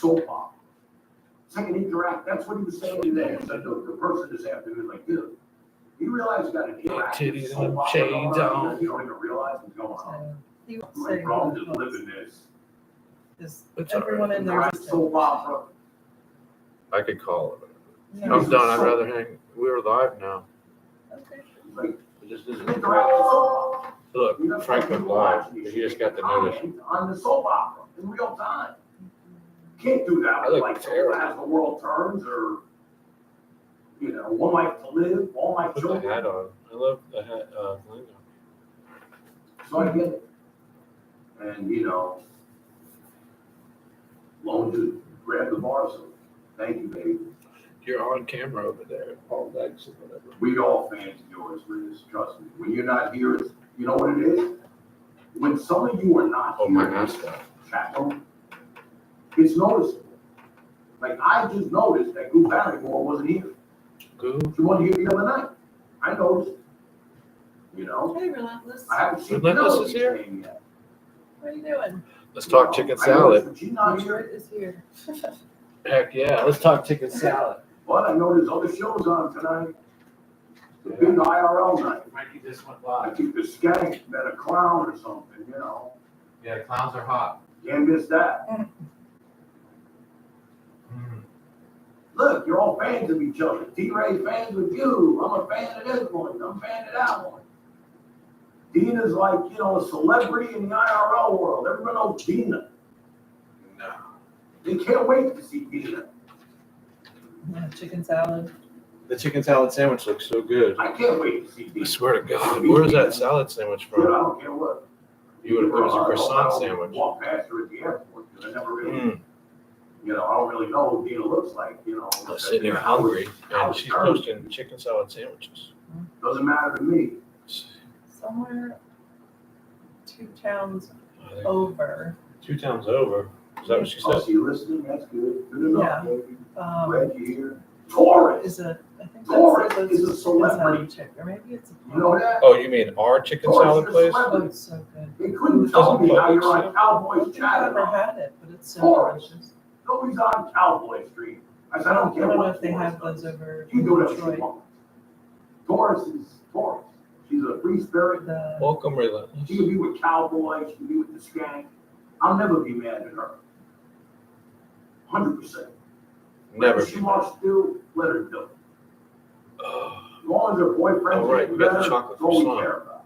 soap opera. It's like an interact. That's what he was saying today. I said the person this afternoon, like, dude, you realize you got an interactive Titties soap and opera chains going on? on. You don't even realize what's going on. He was My saying problem is he living this. is It's everyone in there Interactive is soap opera. I could call it. no. I'm done. I'd rather hang. We're live now. Okay. Like, It just it's an isn't. interactive soap opera. Look, You know, Frank people went live. watching this You just shit, got the notice. comment on the soap opera in real time. Can't do that I with look like terrible. As the World Turns or, One Life to Live, All My Put the Children. hat on. I love the hat. Lingo. So I get it. And, Lone just grabbed the bar, so thank you, baby. You're on camera over there. All legs and whatever. We all fans of yours, Riz, trust me. When you're not here, you know what it is? When some of you are not Oh, here my in this Ascot. chat room, it's noticeable. Like, I just noticed that Goo Barrymore wasn't here. Good. She wasn't here the other night. I noticed. Hey, Relentless. I haven't seen Relentless Penelope's is here? name yet. What are you doing? Let's talk chicken I noticed salad. when she's not Detroit here, is here. Heck yeah. Let's talk chicken salad. but I know there's other shows on tonight. The big IRL night. Frankie just went I live. think the skank met a clown or something, Yeah, clowns are hot. Can't miss that. Look, you're all fans of each other. T-Ray fans with you. I'm a fan of this one. I'm a fan of that one. Dina's like, a celebrity in the IRL world. Everyone knows Dina. No. They can't wait to see Dina. Yeah, chicken salad. The chicken salad sandwich looks so good. I can't wait to see I Dina. swear to God. Where's that salad sandwich Dude, I from? don't care what. You would have, it was a croissant sandwich. Walk past her at the airport, because I never really, Mm. I don't really know what Dina looks like, I was sitting here hungry and she's posting chicken salad sandwiches. Doesn't matter to me. Somewhere 2 towns I think over. 2 towns over. Is that what she Oh, said? so you're listening? That's good. Good enough, baby. Glad you're here. Taurus, Is a, I think Taurus that's is a chicken celebrity. salad chick, or maybe it's a. you know that? Oh, you mean our chicken Taurus salad is a place? Oh, celebrity. it's so good. They couldn't tell me how you're on I Cowboys don't think I've chat. ever had it, but it's so Taurus. delicious. Nobody's on Cowboy Street. I said, I I don't care don't know what if they Taurus have does. those over You in do whatever you Detroit. want. Taurus is Taurus. She's a free spirit. The, Welcome, Relentless. She can be with Cowboys, she can be with the Skank. I'll never be mad at her. 100%. Never. If she wants to do, let her do it. Oh, As long as her boyfriend's Oh, right, getting we got the better, chocolate that's all we croissant. care about.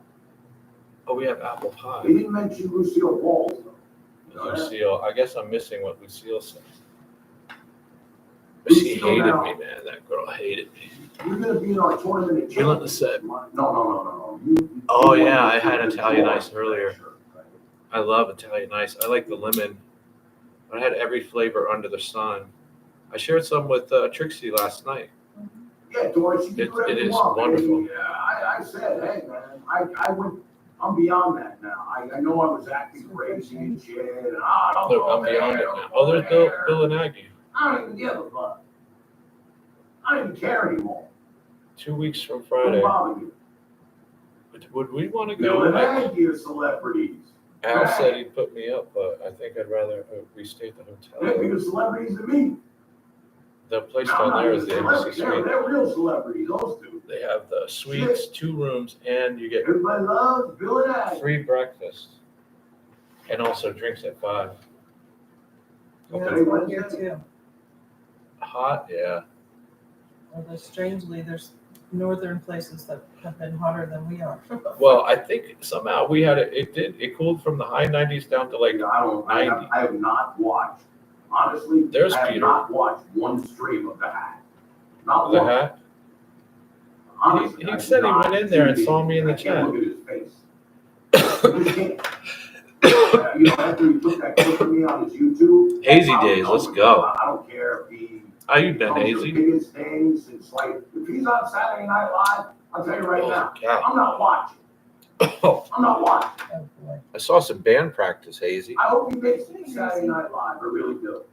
oh, we have apple They pie. didn't mention Lucille Balls though. You know that? Lucille, I guess I'm missing what Lucille said. She hated me, man. That girl hated me. You're gonna be in our tournament at Relentless said. No. Oh, yeah, I had Italian ice earlier. I love Italian ice. I like the lemon. I had every flavor under the sun. I shared some with Trixie last night. Yeah, Doris, you can do whatever It you is want, wonderful. baby. I said, hey, man, I went, I'm beyond that now. I know I was acting crazy and shit, and don't Look, go I'm beyond there, it don't now. go Oh, there's Bill, there. Bill and Aggie. I don't even give a fuck. I don't even care anymore. 2 weeks from Don't Friday. bother you. Would we want to Bill go? and Aggie are celebrities. Al said he'd put me up, but I think I'd rather we stay at the They're hotel. bigger celebrities than me. The place Now, I'm down not there even is the a Embassy celebrity. Suite. They're real celebrities, those two. They have the suites, 2 rooms, and you get Everybody loves Bill and Aggie. free breakfast. And also drinks at 5. yeah, Okay, it's Wednesday. here too. Hot, yeah. Although strangely, there's northern places that have been hotter than we are. Well, I think somehow we had it cooled from the high 90s down to like, I have not watched, honestly, There's I have Peter. not watched one stream of The Hat. Not the one. hat. Honestly, He I've said he not went in there and seen saw it. me in the I can't chat. look at his face. I just can't. After he took that clip of me on his YouTube. Hazy I'm days, done let's with go. him. I don't care if he. How you been, becomes Hazy? The biggest thing since if he's on Saturday Night Live, I'll tell you right Oh, now, God. I'm not watching. Oh, I'm not watching. Oh, boy. I saw some band practice, Hazy. I hope he makes it to Saturday Night Live. I really do. Oh,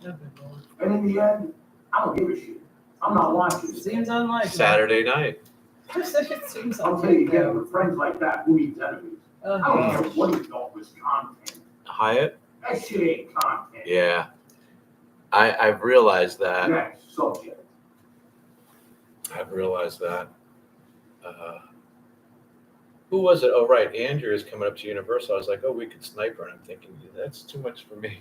good Lord. And in the end, I don't give a shit. I'm not watching it. Seems unlikely. Saturday night. It seems I'll tell you unlikely. again, with friends like that, who needs enemies? Oh, I don't care gosh. what he thought was content. Hyatt? That shit ain't content. Yeah. I've realized that. Next subject. I've realized that. Who was it? Oh, right. Andrew is coming up to Universal. I was like, oh, we could snipe her. And I'm thinking, that's too much for me.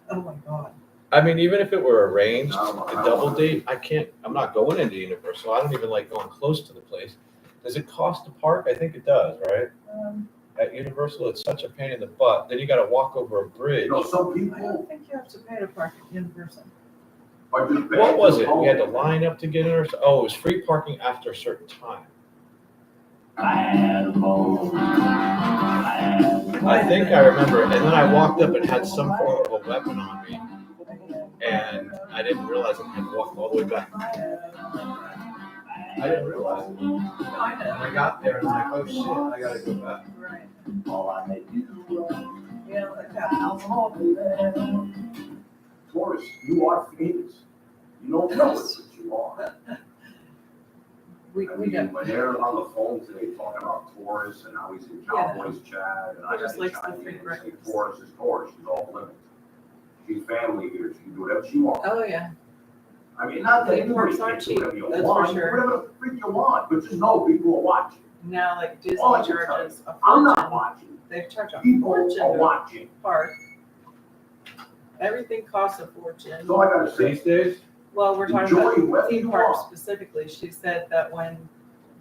Oh my God. I mean, even if it were arranged, a double date, I'm not going into Universal. I don't even like going close to the place. Does it cost to park? I think it does, right? At Universal, it's such a pain in the butt. Then you got to walk over a bridge. You know, some I people don't think you have to pay to park at Universal. are just bad. What was to it? the We had to bone. line up to get in, or oh, it was free parking after a certain time. I think I remember, and then I walked up and had some form of a weapon on me, and I didn't realize I had to walk all the way back. I didn't realize it. No, I And know. I got there and I'm like, oh shit, I gotta go back. Right. Yeah, Yeah, like that. Taurus, you are famous. You don't know it, but you are. We I mean, don't. when they're on the phone today talking about Taurus and how he's in Cowboys chat, and I He just gotta likes the chime in free and say breakfast. Taurus is Taurus, she's off limits. She's family here, she can do whatever she wants. Oh, yeah. I mean, not that The anybody imports can aren't do whatever cheap, you that's want, for sure. whatever the freak you want, but just know people are watching. Now, like Disney All I can tell charges a I'm not fortune. watching, They charge a people fortune are to watching. park. Everything costs a fortune. That's all I gotta say. These days? Well, we're talking Enjoy about whether theme you parks want. specifically. She said that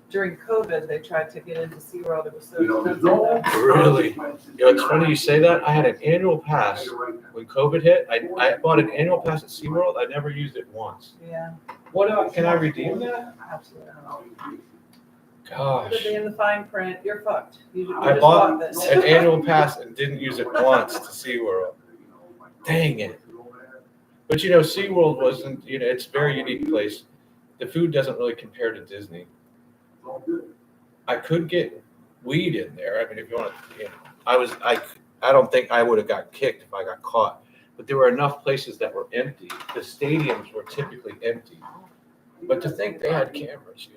during COVID, they tried to get into SeaWorld. It was so You know, there's expensive. no. Really? consequences You know, it's here. funny you say that. I had an annual I'll tell pass. you right now. When COVID hit, I bought an annual pass at SeaWorld. I never used it once. Yeah, Can I redeem that? absolutely. Gosh. Put it in the fine print. You're fucked. You I just bought this. an annual pass and didn't use it once to SeaWorld. Dang it. But you know, SeaWorld wasn't, it's a very unique place. The food doesn't really compare to Disney. I could get weed in there. I mean, if you want to, I don't think I would have got kicked if I got caught. But there were enough places that were empty. The stadiums were typically empty. But to think they had cameras,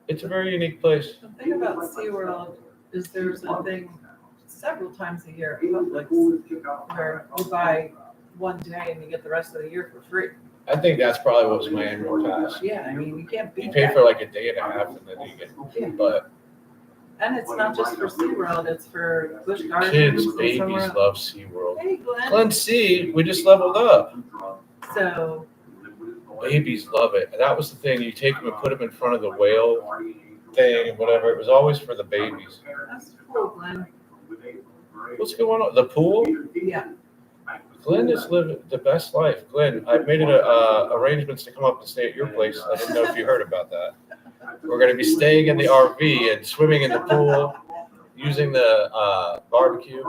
it's a very unique place. The thing about SeaWorld is there's a thing several times a year at Publix where you buy one day and you get the rest of the year for free. I think that's probably what was my annual pass. Yeah, I mean, you can't You beat pay that. for like a day and a half and then you get, but And it's not just for SeaWorld, it's for Busch Gardens. kids, and babies somewhere else. love SeaWorld. Hey, Glenn. Glen C, we just leveled up. So, Babies love it. That was the thing. You take them and put them in front of the whale thing and whatever. It was always for the babies. that's cool, Glenn. What's going on? The pool? Yeah. Glenn is living the best life. Glenn, I've made it arrangements to come up and stay at your place. I didn't know if you heard about that. We're going to be staying in the RV and swimming in the pool, using the barbecue.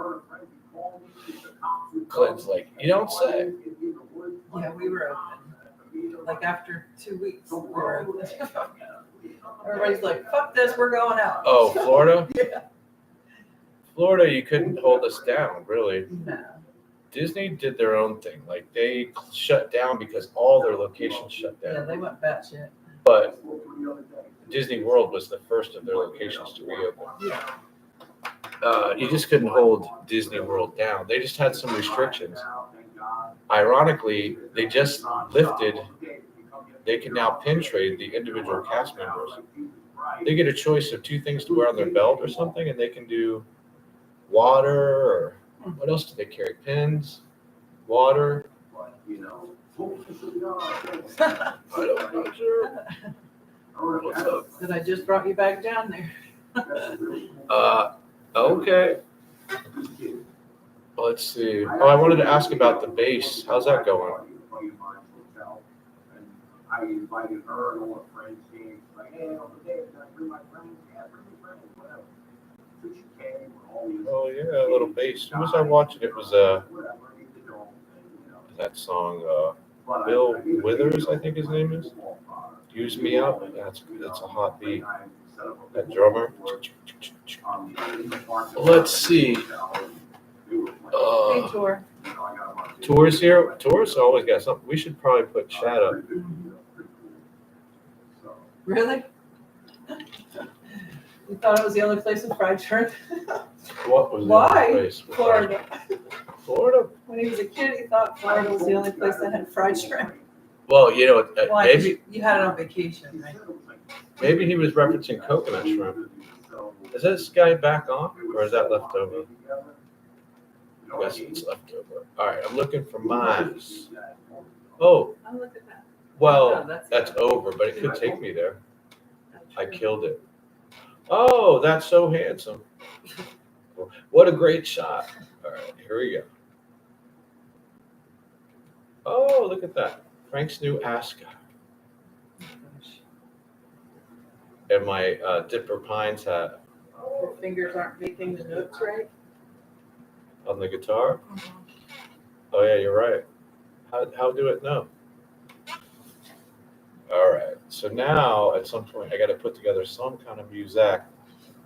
Glenn's like, you don't say. Yeah, we were open. Like after 2 weeks, we were open. Everybody's like, fuck this, we're going out. Oh, Florida? Yeah. Florida, you couldn't hold us down, really. No. Disney did their own thing. Like, they shut down because all their locations shut Yeah, down. they went batshit. But Disney World was the first of their locations to reopen. Yeah. You just couldn't hold Disney World down. They just had some restrictions. Ironically, they just lifted, they can now pin trade the individual cast members. They get a choice of 2 things to wear on their belt or something, and they can do water or what else do they carry? Pins, water. I don't know, sure. What's up? That I just brought you back down there. Okay. Let's see. Oh, I wanted to ask about the base. How's that going? I invited her and all her friends came. Like, hey, on the day, can I bring my friends? Yeah, bring your friends, whatever. So she came with all these. Oh yeah, a little bass. Who was I watching? It was that song Bill Withers, I think his name is. Use Me Up. That's a hot beat. That drummer. Let's see. Hey, Tor. Tours here. Tours always got something. We should probably put chat up. Really? You thought it was the only place with fried shrimp? What was the Why? other place? Florida. Florida? When he was a kid, he thought Florida was the only place that had fried shrimp. Well, Why? maybe You had it on vacation, right? maybe he was referencing coconut shrimp. Is this guy back on, or is that left over? I guess it's left over. All right, I'm looking for mines. Oh, Oh, look at that. well, No, that's over, but it could take me there. That's I true. killed it. Oh, that's so handsome. What a great shot. All right, here we go. Oh, look at that. Frank's new Ascot. And my Dipper Pines hat Your fingers aren't making the notes right. on the guitar. Oh, yeah, you're right. How do it know? All right. So now, at some point, I got to put together some kind of music.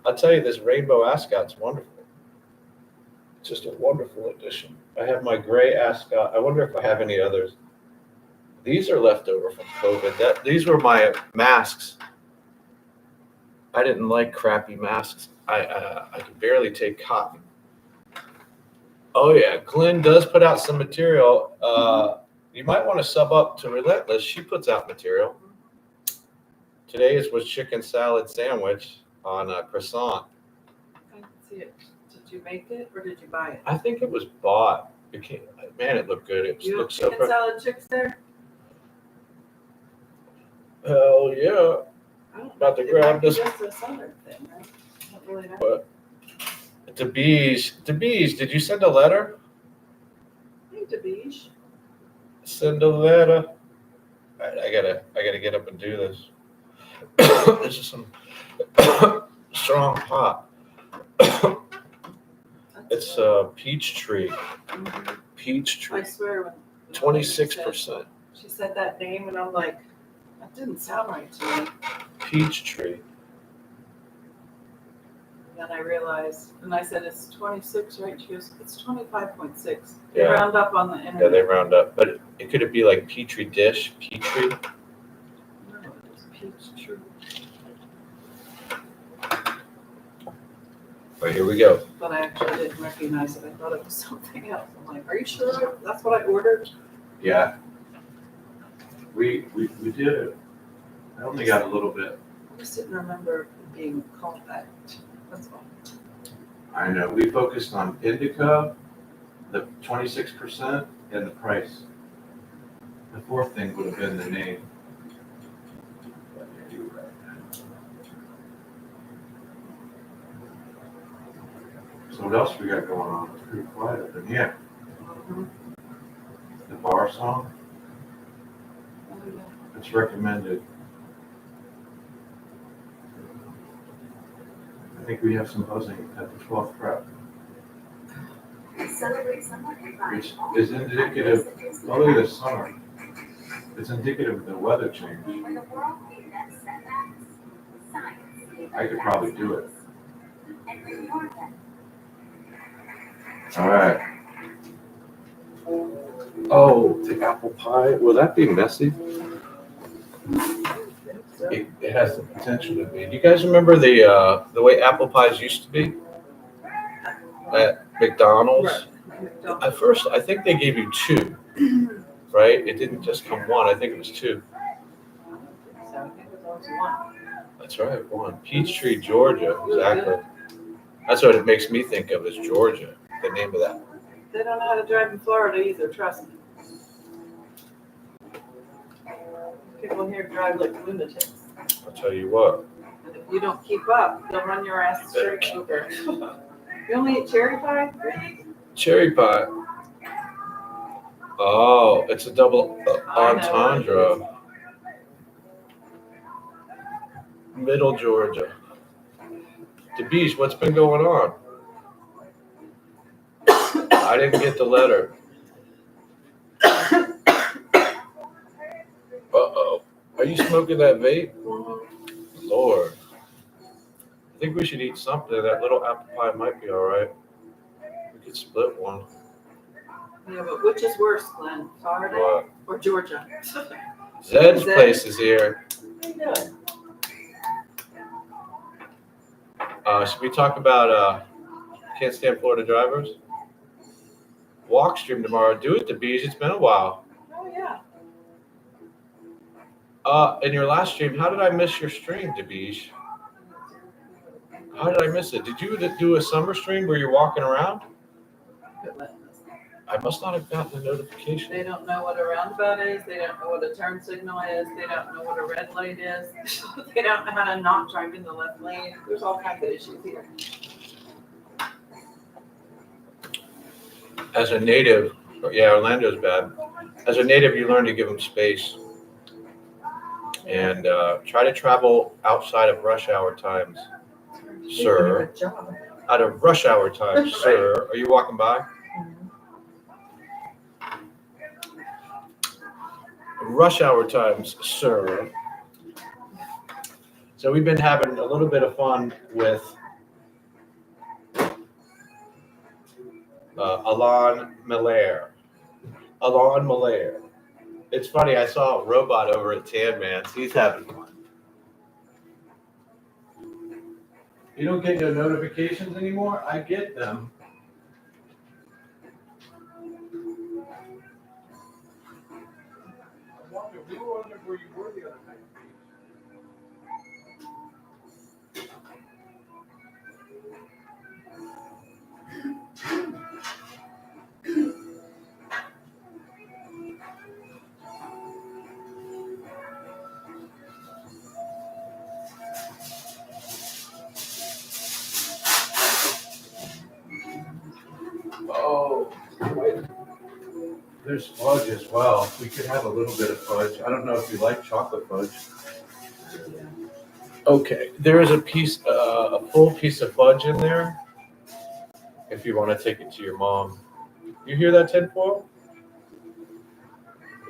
I'll tell you, this Rainbow Ascot's wonderful. It's just a wonderful addition. I have my gray Ascot. I wonder if I have any others. These are left over from COVID. These were my masks. I didn't like crappy masks. I could barely take cotton. Oh yeah, Glenn does put out some material. You might want to sub up to Relentless. She puts out material. Today's was chicken salad sandwich on a croissant. I can see it. Did you make it or did you buy it? I think it was bought. Man, it looked good. It You have looked so chicken salad chicks there? Hell yeah. I don't About know. to It grab might be this- just a southern thing, right? I don't really know. But DeBees, did you send a letter? Hey, Dabish. Send a letter. All right, I gotta get up and do this. This is some strong pop. It's peach tree. Mhm. Peach I tree. swear when. 26%. She said that name and I'm like, that didn't sound right to me. Peach tree. And then I realized, and I said, it's 26, right? She goes, it's 25.6. They Yeah. round up on the Yeah, internet. they round up. But it could be like Petri dish, Petri. No, it was peach tree. All right, here we go. But I actually didn't recognize it. I thought it was something else. I'm like, are you sure that's what I ordered? Yeah. We did it. I only got a little bit. I just didn't remember it being called that. That's all. I know. We focused on indica, the 26%, and the price. The fourth thing would have been the name. So what else we got going on? It's pretty quiet up in here. Mhm. The bar song, Oh, yeah. it's recommended. I think we have some buzzing at the 12th prep, which is indicative, well, look at the summer. It's indicative of the weather change. I could probably do it. All right. Oh, the apple pie. Will that be messy? It has the potential to be. Do you guys remember the way apple pies used to be at McDonald's? Right. At first, I think they gave you two, right? It didn't just come one. I think it was two. So I think it was always one. That's right, one. Peachtree, Georgia. Exactly. That's what it makes me think of as Georgia. The name of that. They don't know how to drive in Florida either, trust me. People here drive like lunatics. I'll tell you what. And if you don't keep up, they'll run your ass straight over. You only eat cherry pie? Really? Cherry pie. Oh, it's a double I know. entendre. Middle Georgia. DeBeach, what's been going on? I didn't get the letter. Uh-oh. Are you smoking that vape? Lord. I think we should eat something. That little apple pie might be all right. We could split one. Yeah, but which is worse, Glenn? Florida What? or Georgia? Zed's Zed. place is here. How you doing? Should we talk about Can't stand Florida drivers. Walk stream tomorrow. Do it, Beige. It's been a while. Oh, yeah. In your last stream, how did I miss your stream, Beige? How did I miss it? Did you do a summer stream where you're walking around? I must not have gotten the notification. They don't know what a roundabout is. They don't know what a turn signal is. They don't know what a red light is. They don't know how to not drive in the left lane. There's all kinds of issues here. As a native, yeah, Orlando's bad. As a native, you learn to give them space and try to travel outside of rush hour times, sir. Out of rush hour times, sir. Are you walking by? Rush hour times, sir. So we've been having a little bit of fun with Alon Malaire. It's funny, I saw a robot over at Tan Man's. He's having fun. You don't get no notifications anymore? I get them. We were wondering where you were the other night. Oh, wait. There's fudge as well. We could have a little bit of fudge. I don't know if you like chocolate fudge. Okay, there is a full piece of fudge in there. If you want to take it to your mom. You hear that, tinfoil?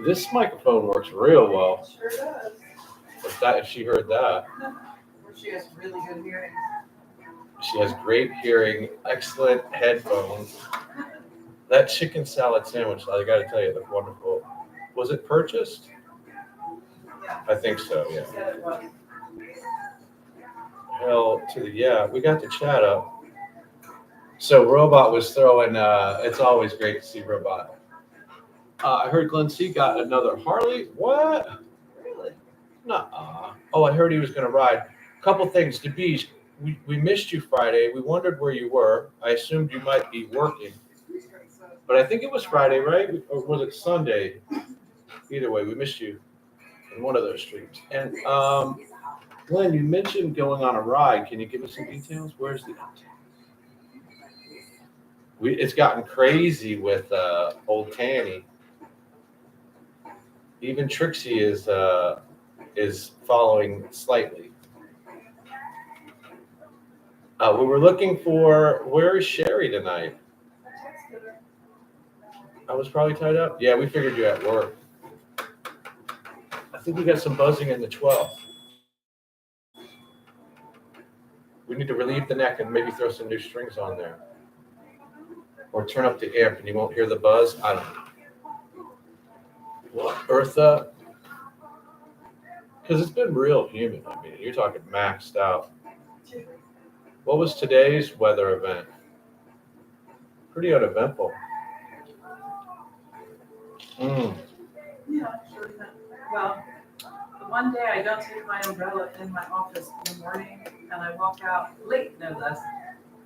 This microphone works real well. Sure does. If she heard that. She has really good hearing. She has great hearing, excellent headphones. That chicken salad sandwich, I got to tell you, looked wonderful. Was it purchased? Yeah. I think so, yeah. She said it was. Hell to the yeah. We got the chat up. So Robot was throwing. It's always great to see Robot. I heard Glenn C got another Harley. What? Really? Nuh-uh. Oh, I heard he was going to ride. Couple things. DeBeige, we missed you Friday. We wondered where you were. I assumed you might be working. But I think it was Friday, right? Or was it Sunday? Either way, we missed you in one of those streams. And Glenn, you mentioned going on a ride. Can you give us some details? Where's the It's gotten crazy with old Tanny. Even Trixie is following slightly. We were looking for, where is Sherry tonight? I was probably tied up. Yeah, we figured you at work. I think we got some buzzing in the 12. We need to relieve the neck and maybe throw some new strings on there. Or turn up the amp and you won't hear the buzz. I don't know. What? Eartha? Because it's been real humid. I mean, you're talking maxed out. What was today's weather event? Pretty uneventful. Yeah, sure. Well, the one day I don't take my umbrella in my office in the morning, and I walk out late, no less,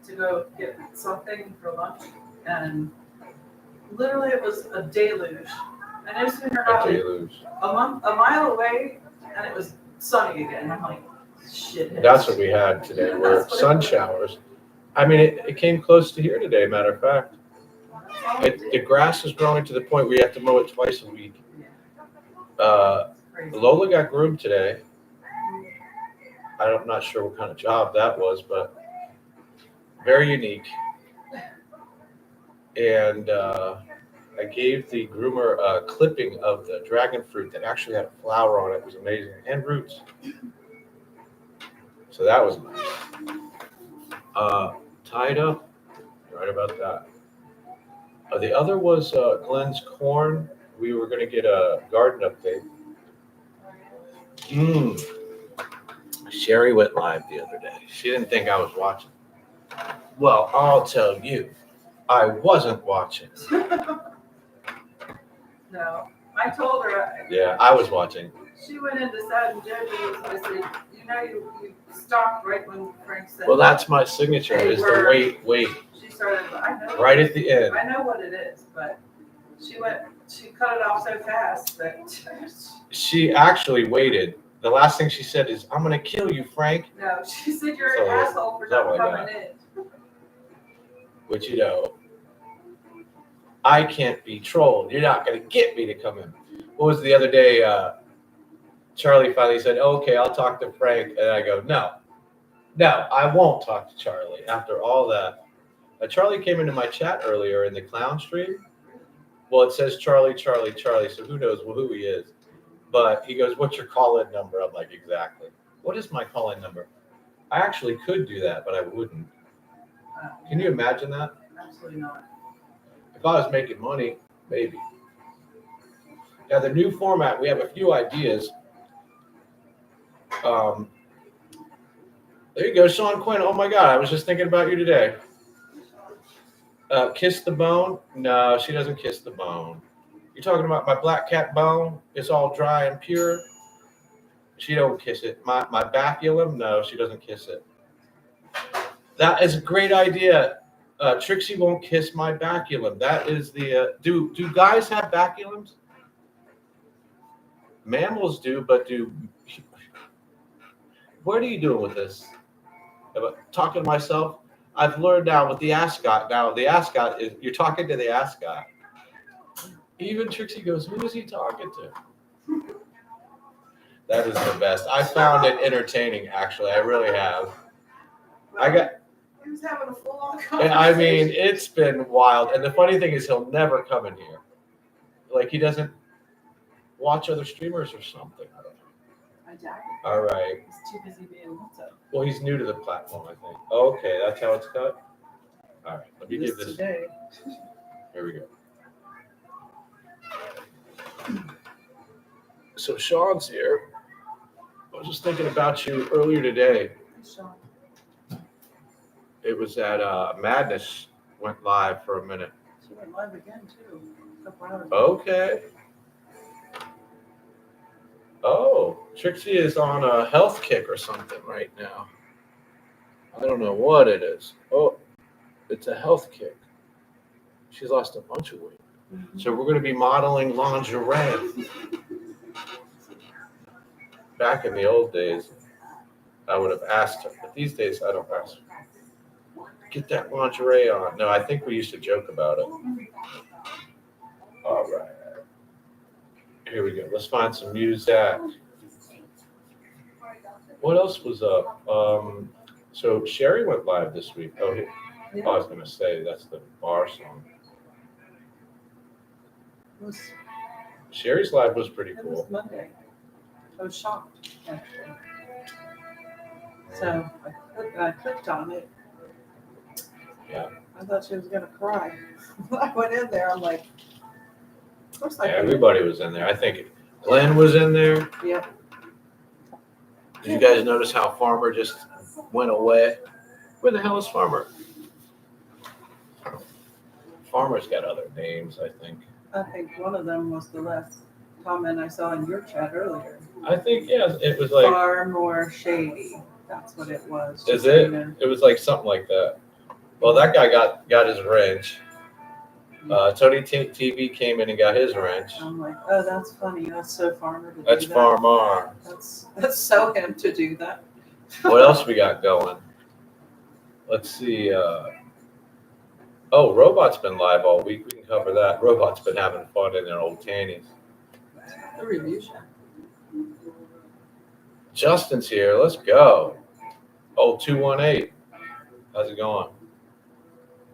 to go get something for lunch, and literally it was a deluge. And no sooner got a mile away, and it was sunny again. I'm like, shit. That's what we had today, were sun showers. I mean, it came close to here today, matter of fact. The grass is growing to the point where you have to mow it twice a week. Lola got groomed today. I'm not sure what kind of job that was, but very unique. And I gave the groomer a clipping of the dragon fruit that actually had a flower on it. It was amazing. And roots. So that was nice. Tied up. Right about that. The other was Glenn's corn. We were going to get a garden update. Sherry went live the other day. She didn't think I was watching. Well, I'll tell you, I wasn't watching. No, I told her, Yeah, I was watching. she went into sad and Jojo, I said, you stopped right when Frank said. Well, that's my signature, is the wait. She started, I know. Right at the end. I know what it is, but she cut it off so fast that. She actually waited. The last thing she said is, "I'm gonna kill you, Frank." No, she said you're So, an asshole for not coming in. Which, you know, I can't be trolled. You're not gonna get me to come in. What was the other day? Charlie finally said, "Okay, I'll talk to Frank," and I go, "No, I won't talk to Charlie." After all that, Charlie came into my chat earlier in the clown stream. Well, it says Charlie, Charlie, Charlie, so who knows who he is. But he goes, "What's your call-in number?" I'm like, "Exactly. What is my call-in number?" I actually could do that, but I wouldn't. Can you imagine that? Absolutely not. If I was making money, maybe. Now, the new format, we have a few ideas. There you go, Sean Quinn. Oh, my God. I was just thinking about you today. Kiss the bone? No, she doesn't kiss the bone. You're talking about my black cat bone? It's all dry and pure. She don't kiss it. My baculum? No, she doesn't kiss it. That is a great idea. Trixie won't kiss my baculum. That is the do guys have baculums? Mammals do, but what are you doing with this? Talking to myself? I've learned now with the Ascot. Now the Ascot is you're talking to the Ascot. Even Trixie goes, "Who is he talking to?" That is the best. I found it entertaining. Actually, I really have. He was having a full-on conversation. I mean, it's been wild. And the funny thing is, he'll never come in here. Like, he doesn't watch other streamers or something. I doubt it. All right. He's too busy being what's up. Well, he's new to the platform, I think. Okay, that's how it's cut? All right, let me give this. Today. Here we go. So Sean's here. I was just thinking about you earlier today. Sean. It was at Madness, went live for a minute. She went live again, too. A couple hours ago. Okay. Oh, Trixie is on a health kick or something right now. I don't know what it is. Oh, it's a health kick. She's lost a bunch of weight. Mm-hmm. So we're going to be modeling lingerie. Back in the old days, I would have asked her, but these days I don't ask her. Get that lingerie on. No, I think we used to joke about it. All right. Here we go. Let's find some music. What else was up? So Sherry went live this week. Oh, I was going to say that's the bar song. Sherry's live was pretty cool. It was Monday. I was shocked, actually. So I clicked on it. Yeah. I thought she was going to cry. I went in there, I'm like, of course I could. Everybody was in there. I think Glenn was in there. Yep. Did you guys notice how Farmer just went away? Where the hell is Farmer? Farmer's got other names, I think. I think one of them was the last comment I saw in your chat earlier. I think, yeah, it was like. Far more shady. That's what it was. Is it? It was like something like that. Well, that guy got his wrench. Tony TV came in and got his wrench. I'm like, oh, that's funny. That's so Farmer to do That's that. Farmer. That's so him to do that. What else we got going? Let's see. Robot's been live all week. We can cover that. Robot's been having fun in their old tannies. The review show. Justin's here. Let's go. Old 218. How's it going?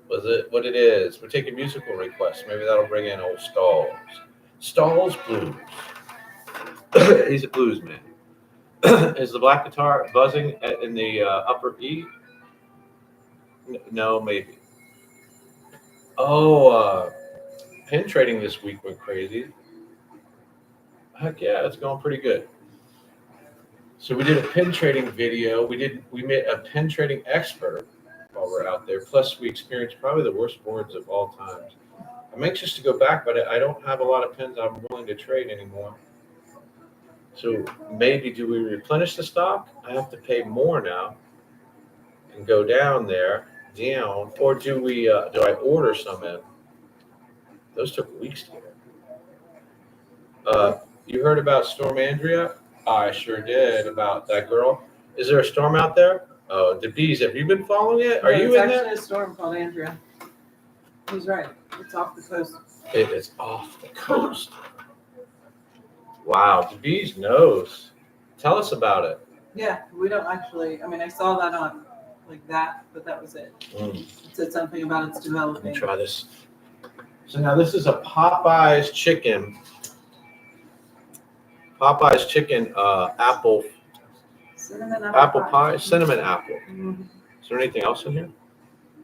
Was it what it is? We're taking musical requests. Maybe that'll bring in old Stalls. Stalls Blues. He's a blues man. Is the black guitar buzzing in the upper E? No, maybe. Oh, pin trading this week went crazy. Heck yeah, it's going pretty good. So we did a pin trading video. We made a pin trading expert. while we're out there. Plus, we experienced probably the worst boards of all times. I'm anxious to go back, but I don't have a lot of pins I'm willing to trade anymore. So maybe do we replenish the stock? I have to pay more now and go down, or do we? Do I order some in? Those took weeks to get. You heard about Storm Andrea? I sure did, about that girl. Is there a storm out there? Oh, the bees. Have you been following it? Are you in It's there? actually a storm called Andrea. He's right. It's off the coast. It is off the coast. Wow, the bees knows. Tell us about it. Yeah, we don't actually. I mean, I saw that on like that, but that was it. It said something about it's Let me developing. try this. So now this is a Popeye's chicken. Popeye's chicken apple Cinnamon apple pie, cinnamon apple. Mhm. Is there anything else in here?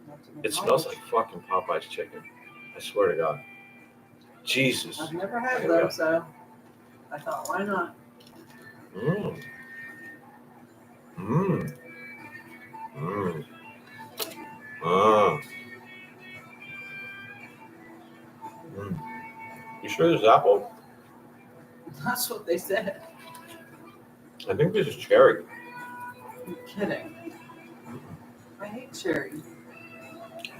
Not to my It smells knowledge. like fucking Popeye's chicken. I swear to God. Jesus. I've never had There we go. them, so I thought, why not? Mmm. Mmm. Mmm. Mm. You sure there's apple? That's what they said. I think this is cherry. You're kidding. I hate cherry.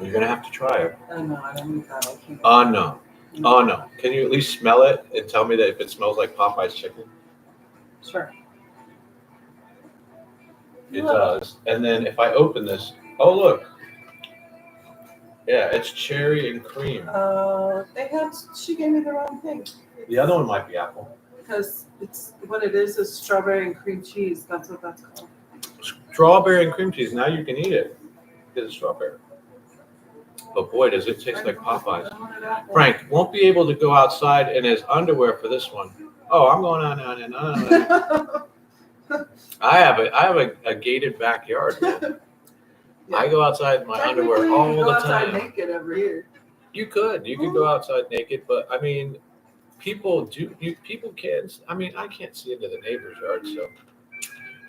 You're gonna have to try it. Oh no, I don't eat that. I can't. Oh no. Oh no. Can you at least smell it and tell me that if it smells like Popeye's chicken? Sure. It does. And then if I open this, oh look. Yeah, it's cherry and cream. She gave me the wrong thing. The other one might be apple. Because it's what it is strawberry and cream cheese. That's what that's called. Strawberry and cream cheese. Now you can eat it. It's strawberry. But boy, does it taste like Popeyes. Frank won't be able to go outside in his underwear for this one. Oh, I'm going on. I have a gated backyard, man. Yeah. I go outside in my underwear Technically, all you go the outside time. naked over here. You could go outside naked, but I mean, people can. I mean, I can't see into the neighbor's yard, so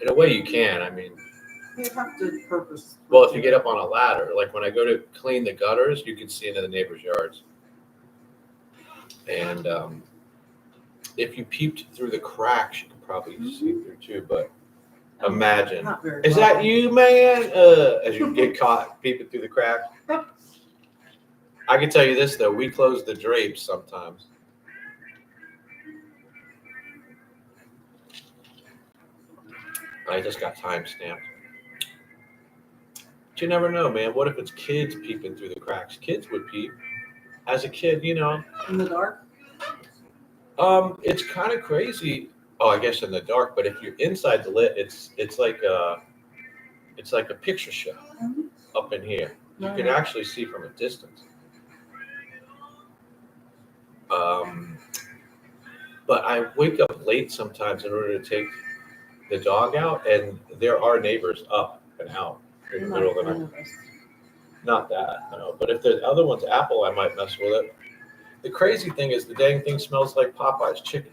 in a way you can. I mean, You have to purpose. well, if you get up on a ladder, like when I go to clean the gutters, you can see into the neighbor's yards. And if you peeped through the cracks, you could probably see through too. But imagine, Not very is well. that you, man? As you get caught peeping through the cracks. I can tell you this though, we close the drapes sometimes. I just got time stamped. But you never know, man. What if it's kids peeping through the cracks? Kids would peep. As a kid, you know. In the dark? It's kind of crazy. Oh, I guess in the dark. But if you're inside the lit, it's like a picture show up in here. You can actually see from a distance. But I wake up late sometimes in order to take the dog out, and there are neighbors up and out in the middle of the night. Not that, no. But if there's other ones, apple, I might mess with it. The crazy thing is the dang thing smells like Popeye's chicken,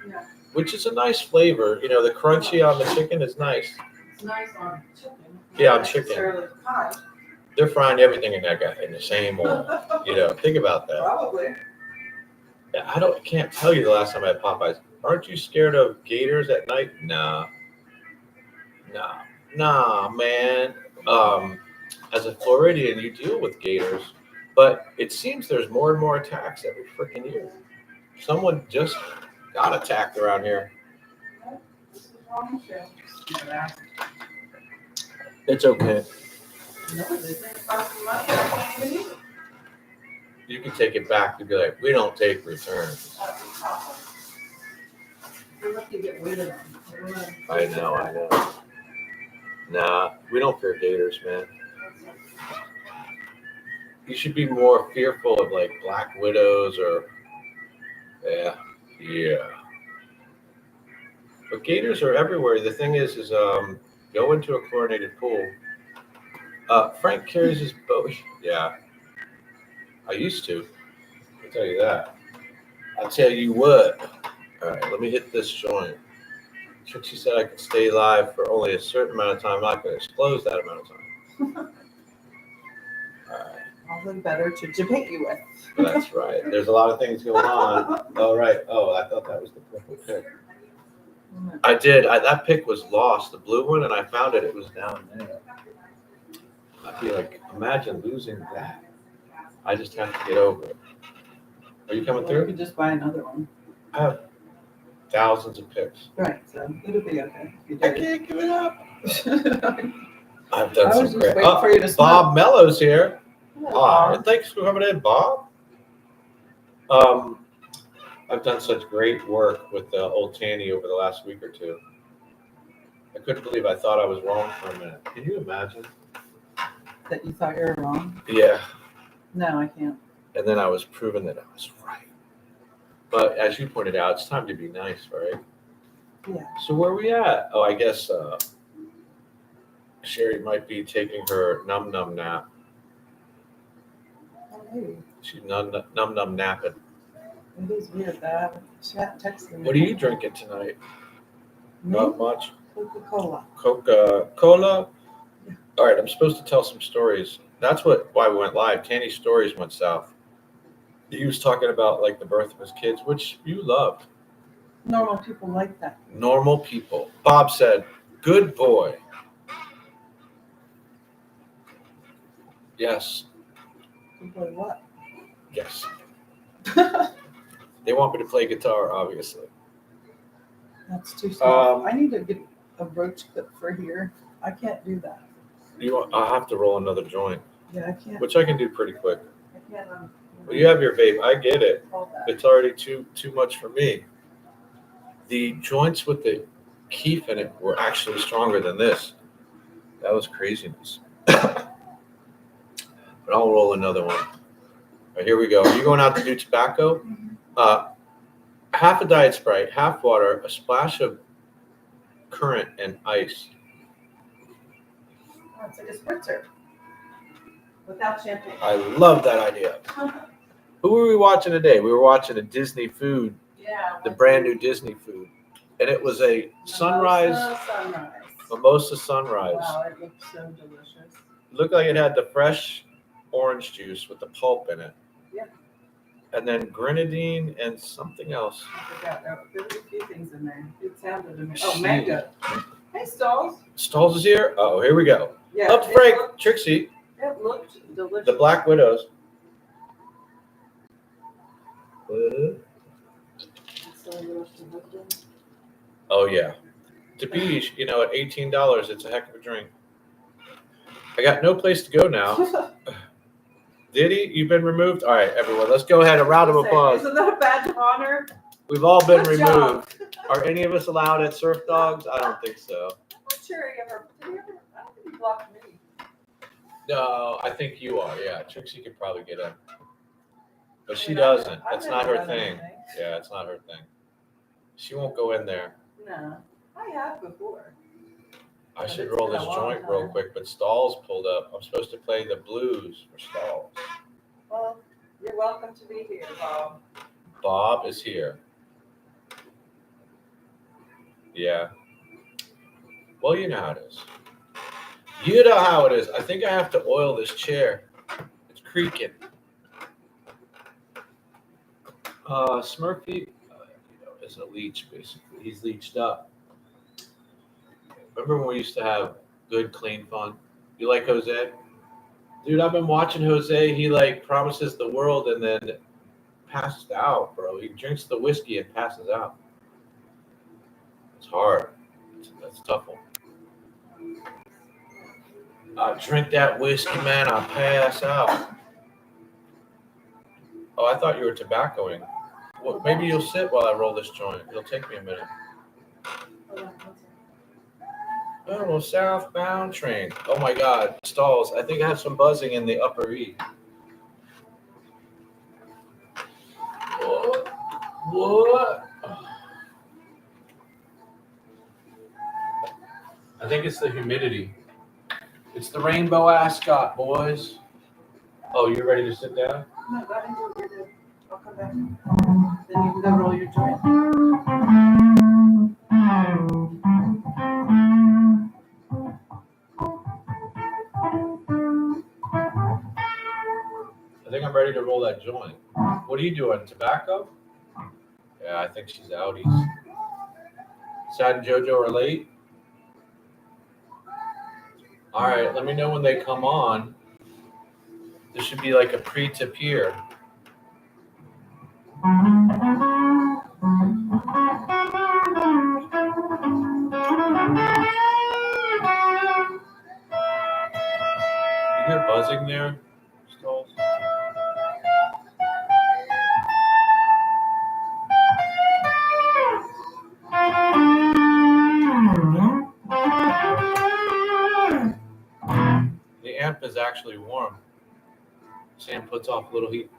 Yeah. which is a nice flavor. You know, the crunchy on the chicken is nice. It's nice on chicken. Yeah, on Not chicken. necessarily pie. They're frying everything in that guy in the same oil. You know, think about that. Probably. Yeah, I can't tell you the last time I had Popeyes. Aren't you scared of gators at night? Nah, man. As a Floridian, you deal with gators, but it seems there's more and more attacks every freaking year. Someone just got attacked around here. This is wrong show. It's okay. No, they think it's costing money. I can't even eat it. You can take it back to be like, we don't take returns. That's awesome. You're lucky to get weighted on. I know. Nah, we don't fear gators, man. You should be more fearful of like black widows or yeah. But gators are everywhere. The thing is go into a chlorinated pool. Frank carries his boat. Yeah, I used to. I'll tell you that. I'll tell you what. All right, let me hit this joint. Trixie said I could stay live for only a certain amount of time. I'm not going to disclose that amount of time. All the better to debate you with. That's right. There's a lot of things going on. Oh, right. Oh, I thought that was the purple pick. I did. That pick was lost, the blue one, and I found it. It was down there. I feel like, imagine losing that. I just have to get over it. Are you coming Or you through? could just buy another one. I have thousands of picks. Right, so it'll be okay. If you I do. can't give it up. I've I done was some just great. waiting for you to Bob Mello's here. Hello, Hi, Bob. thanks for coming in, Bob. I've done such great work with Old Tanny over the last week or two. I couldn't believe I thought I was wrong for a minute. Can you imagine? That you thought you were wrong? Yeah. No, I can't. And then I was proven that I was right. But as you pointed out, it's time to be nice, right? Yeah. So where are we at? Oh, I guess Sherry might be taking her num nap. Oh, maybe. She's num napping. It is weird that she hadn't texted me. What are you drinking tonight? Me? Not much. Coca-Cola. Coca-Cola. All right, I'm supposed to tell some stories. That's why we went live. Tanny's stories went south. He was talking about like the birth of his kids, which you loved. Normal people like that. Normal people. Bob said, "Good boy." Yes. Good boy, what? Yes. They want me to play guitar, obviously. That's too soft. I need to get a roach clip for here. I can't do that. I'll have to roll another joint, Yeah, I can't. which I can do pretty quick. I can't. Well, you have your vape. I get it. Hold that. It's already too much for me. The joints with the keef in it were actually stronger than this. That was craziness. But I'll roll another one. All right, here we go. Are you going out to do tobacco? Half a Diet Sprite, half water, a splash of currant, and ice. Oh, it's like a spritzer. Without champagne. I love that idea. Who were we watching today? We were watching a Disney food, Yeah. the brand new Disney food. And it was a mimosa sunrise. Wow, it looks so delicious. It looked like it had the fresh orange juice with the pulp in it. Yeah. And then grenadine and something else. I forgot. There was a few things in there. It sounded amazing. Oh, mango. Hey, Stalls. Stalls is here? Oh, here we go. Yeah. Up Frank, Trixie, It looked delicious. the Black Widows. Oh, yeah. To be, at $18, it's a heck of a drink. I got no place to go now. Did he? You've been removed? All right, everyone, let's go ahead. A round of applause. Isn't that a badge of honor? We've all been Good job. removed. Are any of us allowed at Surf Dogs? I don't think so. I'm not sure he ever. Did he ever? I don't think he blocked me. No, I think you are. Yeah, Trixie could probably get in. But she I mean, doesn't. I've That's not never her done thing. anything. Yeah, it's not her thing. She won't go in there. No, I have before. I But should it's roll been a this long joint real time. quick, but Stalls pulled up. I'm supposed to play the blues for Stalls. Well, you're welcome to be here, Bob. Bob is here. Yeah. Well, you know how it is. You know how it is. I think I have to oil this chair. It's creaking. Smurfy is a leech, basically. He's leeched up. Remember when we used to have good, clean fun? You like Jose? Dude, I've been watching Jose. He promises the world and then passes out, bro. He drinks the whiskey and passes out. It's hard. That's a tough one. I drink that whiskey, man. I pass out. Oh, I thought you were tobaccoing. Well, maybe you'll sit while I roll this joint. It'll take me a minute. Oh, southbound train. Oh my God, Stalls. I think I have some buzzing in the upper E. What? I think it's the humidity. It's the rainbow Ascot, boys. Oh, you ready to sit down? No, go ahead and do what you're doing. I'll come back. Then you can go roll your joint. joint. What are you doing? Tobacco? Yeah, I think she's outies. Sad and JoJo are late. All right, let me know when they come on. This should be like a pre-tapir. You hear buzzing there, Stalls? The amp is actually warm. Sam puts off a little heat.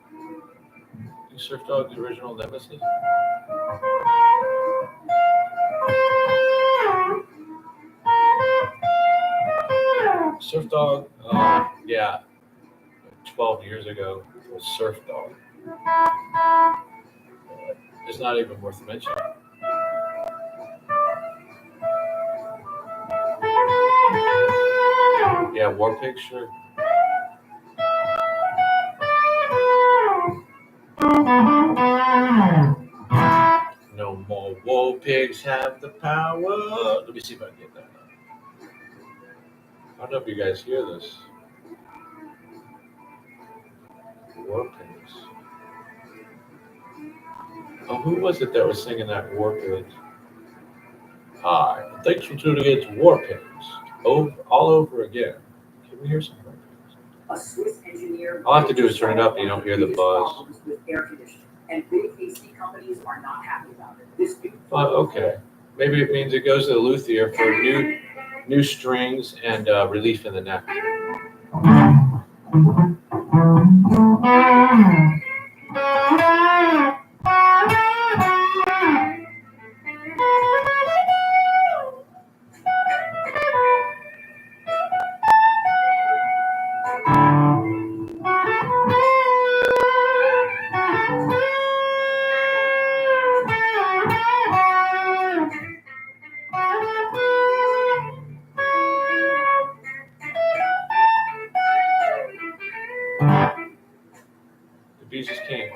You Surf Dog's original nemesis? Surf Dog, yeah, 12 years ago was Surf Dog. It's not even worth mentioning. Yeah, War Picture. No more war pigs have the power. Let me see if I can get that. I don't know if you guys hear this. War pigs. Oh, who was it that was singing that War Pigs? Hi, thanks for tuning in to War Pigs. All over again. Can we hear some War Pigs? A Swiss engineer. All I have to do is turn it up and you don't hear the buzz. With air conditioning, and big AC companies are not happy about it. This Okay. Maybe it means it goes to the luthier for new strings and relief in the neck. The bees just came.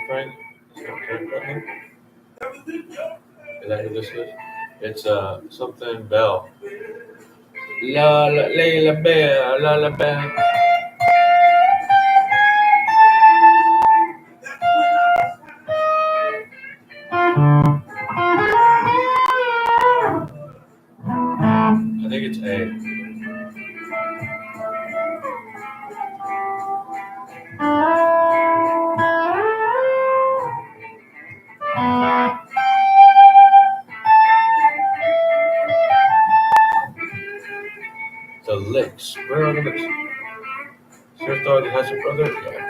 Frank? Is that who this is? It's something Bell. La la la Bell, la la Bell. I think it's A. The Licks. Where are the Licks? Surf Dog has a brother? Yeah,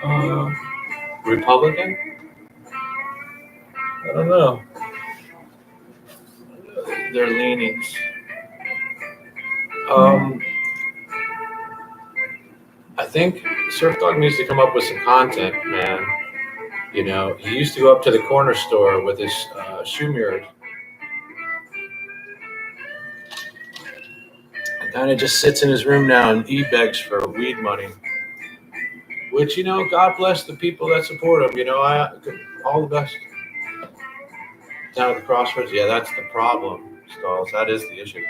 bro. Republican? I don't know. Their leanings. I think Surf Dog needs to come up with some content, man. You know, he used to go up to the corner store with his shoe mirrors and kind of just sits in his room now and begs for weed money. Which, you know, God bless the people that support him. You know, all the best. Down at the crossroads, yeah, that's the problem, Stalls. That is the issue.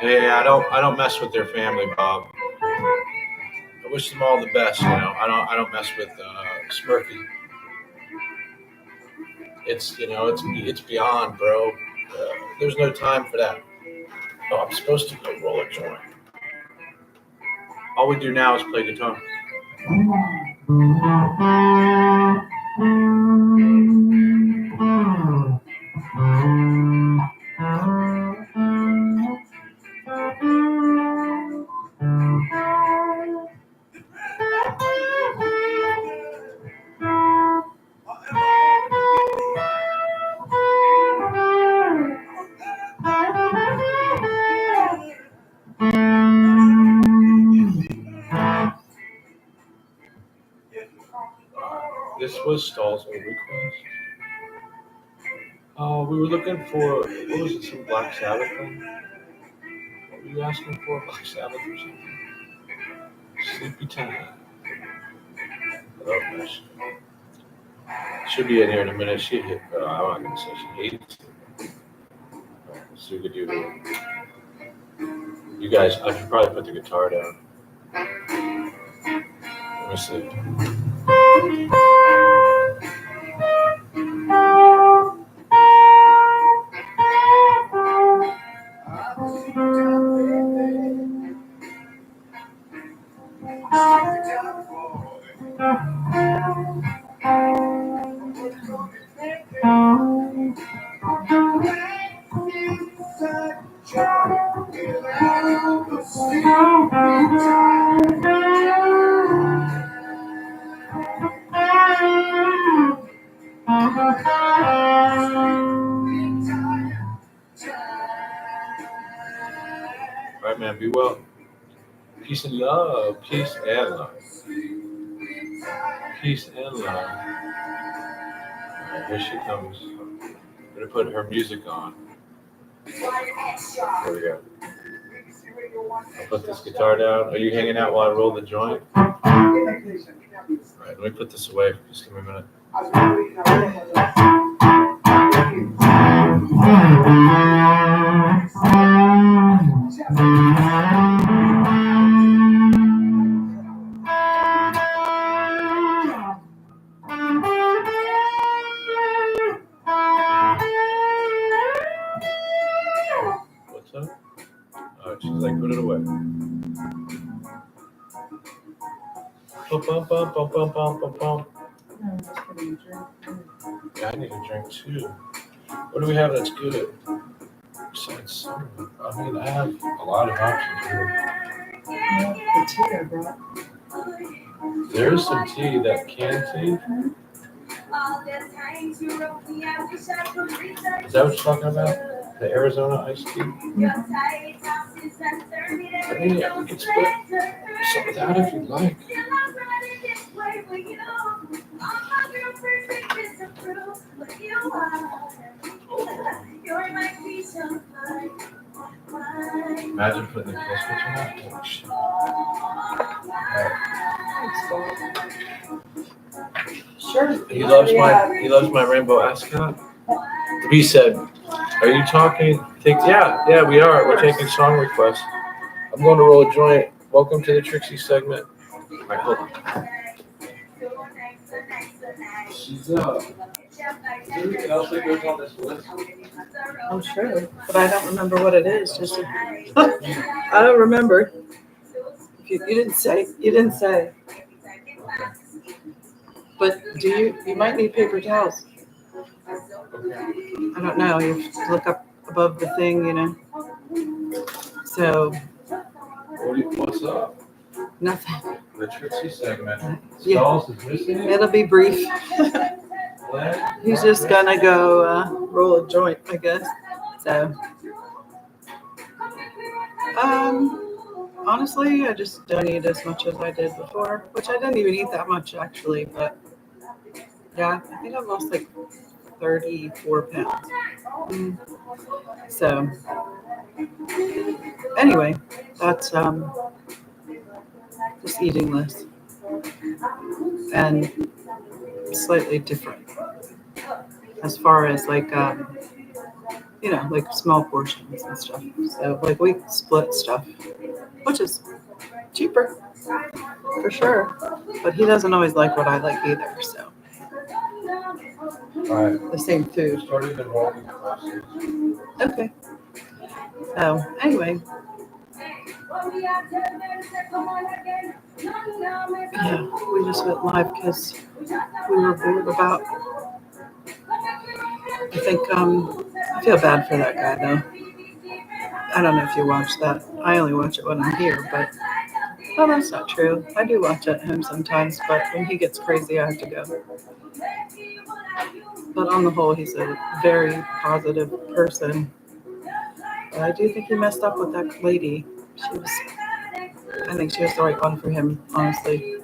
Hey, I don't mess with their family, Bob. I wish them all the best. You know, I don't mess with Smurfy. It's it's beyond, bro. There's no time for that. Oh, I'm supposed to go roll a joint. All we do now is play guitar. This was Stall's old request. We were looking for, what was it, some Black Sabbath thing? What were you asking for, Black Sabbath or something? Sleepy Time. Oh, gosh. She'll be in here in a minute. She hit, I'm not going to say she hates it. Let's see what we could do. You guys, I should probably put the guitar down. Let me see. All right, man, be well. Peace and love. Peace and love. Peace and love. All right, here she comes. I'm going to put her music on. There we go. I'll put this guitar down. Are you hanging out while I roll the joint? All right, let me put this away. Just give me a minute. What's up? All right, she's like, put it away. Bum, bum, bum, bum, bum, bum, bum, bum. Yeah, I need a drink too. What do we have that's good? Besides some, I mean, I have a lot of options here. The tea I brought. There is some tea, that canned tea. Is that what you're talking about? The Arizona iced tea? Yeah. I mean, yeah, we can split some of that if you'd like. Imagine putting the kill switch on that. Holy shit. Sure. He loves my rainbow Ascot. B said, "Are you talking? Yeah, we are. We're taking song requests. I'm going to roll a joint. Welcome to the Trixie segment." All right, hold on. She's is there anything else that goes on this list? I'm sure, but I don't remember what it is. I don't remember. You didn't say. You didn't say. But you might need paper towels. I don't know. You have to look up above the thing, you know. So. What's up? Nothing. The Trixie segment. Yeah. Stalls is missing it? It'll be brief. he's just gonna go roll a joint, I guess. So, honestly, I just don't eat as much as I did before, which I didn't even eat that much actually. But yeah, I think I've lost like 34 pounds. So anyway, that's just eating less and slightly different as far as like like small portions and stuff. So like we split stuff, which is cheaper for sure. But he doesn't always like what I like either. So Right. the same food. Started enrolling classes. Okay. So anyway. Yeah, we just went live because we were bored about. I think I feel bad for that guy though. I don't know if you watch that. I only watch it when I'm here, but well, that's not true. I do watch at home sometimes, but when he gets crazy, I have to go. But on the whole, he's a very positive person. But I do think he messed up with that lady. I think she was the right one for him, honestly.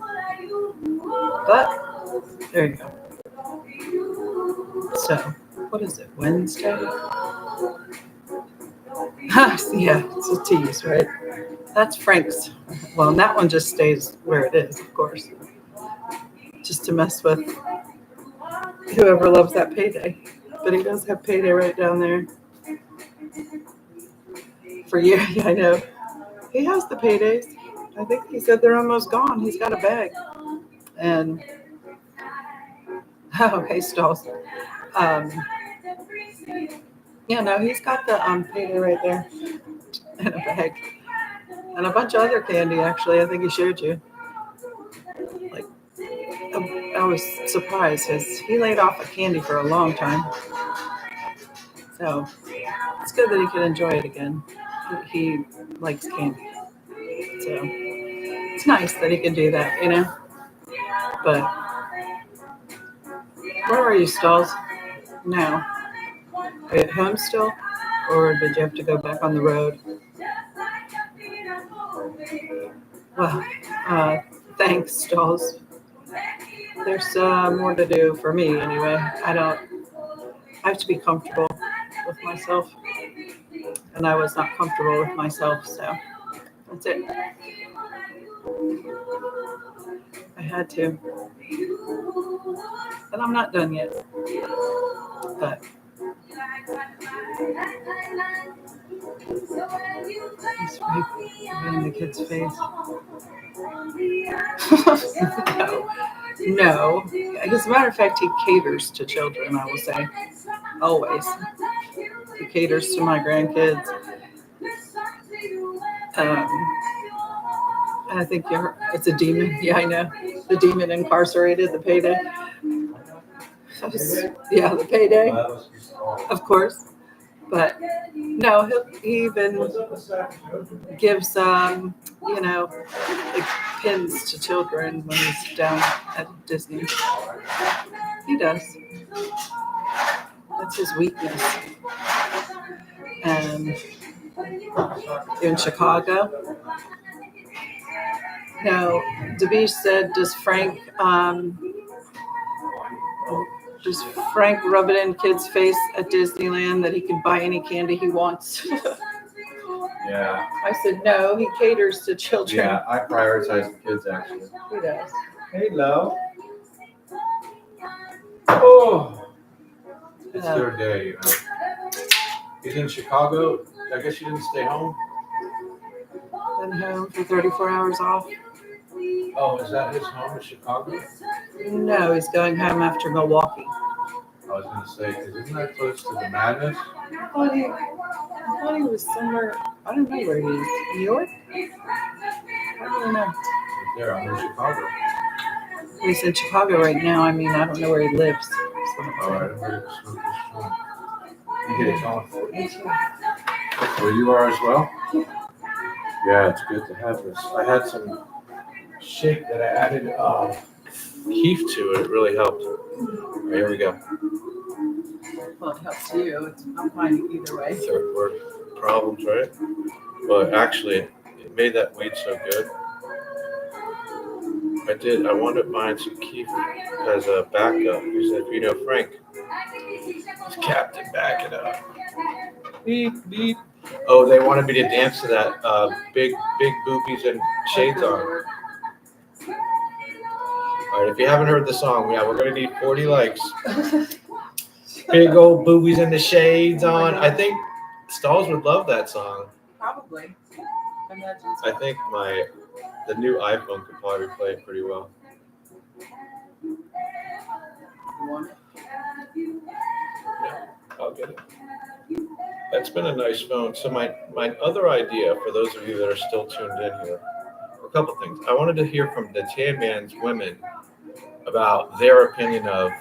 But there you go. So, what is it? Wednesday? Yeah, it's a tease, right? That's Frank's. Well, and that one just stays where it is, of course. Just to mess with whoever loves that payday. But he does have payday right down there. For you, yeah, I know. He has the paydays. I think he said they're almost gone. He's got a bag. And, oh, hey, Stalls. Yeah, no, he's got the payday right there in a bag. And a bunch of other candy, actually. I think he showed you. Like, I was surprised because he laid off of candy for a long time. So it's good that he can enjoy it again. He likes candy. So it's nice that he can do that, But where are you, Stalls? Now? Are you at home still? Or did you have to go back on the road? Well, thanks, Stalls. There's more to do for me anyway. I have to be comfortable with myself. And I was not comfortable with myself, so that's it. I had to. And I'm not done yet. But he's right in the kid's face. No. As a matter of fact, he caters to children, I will say. Always. He caters to my grandkids. I think it's a demon. Yeah, I know. The demon incarcerated, the payday. Yeah, the payday. Of course. But no, he even gives, like pins to children when he's down at Disney. He does. That's his weakness. And in Chicago. No, Davish said, does Frank rub it in kids' face at Disneyland that he can buy any candy he wants? Yeah. I said, no, he caters to children. Yeah, I prioritize the kids, actually. He does. Hello. Oh. It's their day, He's in Chicago. I guess you didn't stay home? Been home for 34 hours off. Oh, is that his home in Chicago? No, he's going home after Milwaukee. I was going to say, because isn't that close to the Madness? I thought he was somewhere. I don't know where he is. New York? I don't know. Right there, I'm in Chicago. He's in Chicago right now. I mean, I don't know where he lives. All right, I'm ready to smoke this joint. You get it on. Where you are as well? Yeah, it's good to have this. I had some shake that I added heave to it. It really helped. All right, here we go. Well, it helps you. I'm fine either way. Third word problems, right? Well, actually, it made that weed so good. I wanted to find some keef as a backup. He said, you know, Frank, it's Captain backing up. Beep, beep. Oh, they wanted me to dance to that big boobies and shades on. All right, if you haven't heard the song, yeah, we're going to need 40 likes. Big old boobies and the shades on. I think Stalls would love that song. Probably. Imagine I think the new iPhone could probably play it pretty well. you want it. Yeah, I'll get it. That's been a nice phone. So my other idea, for those of you that are still tuned in here, a couple things. I wanted to hear from the Tan Man's women about their opinion of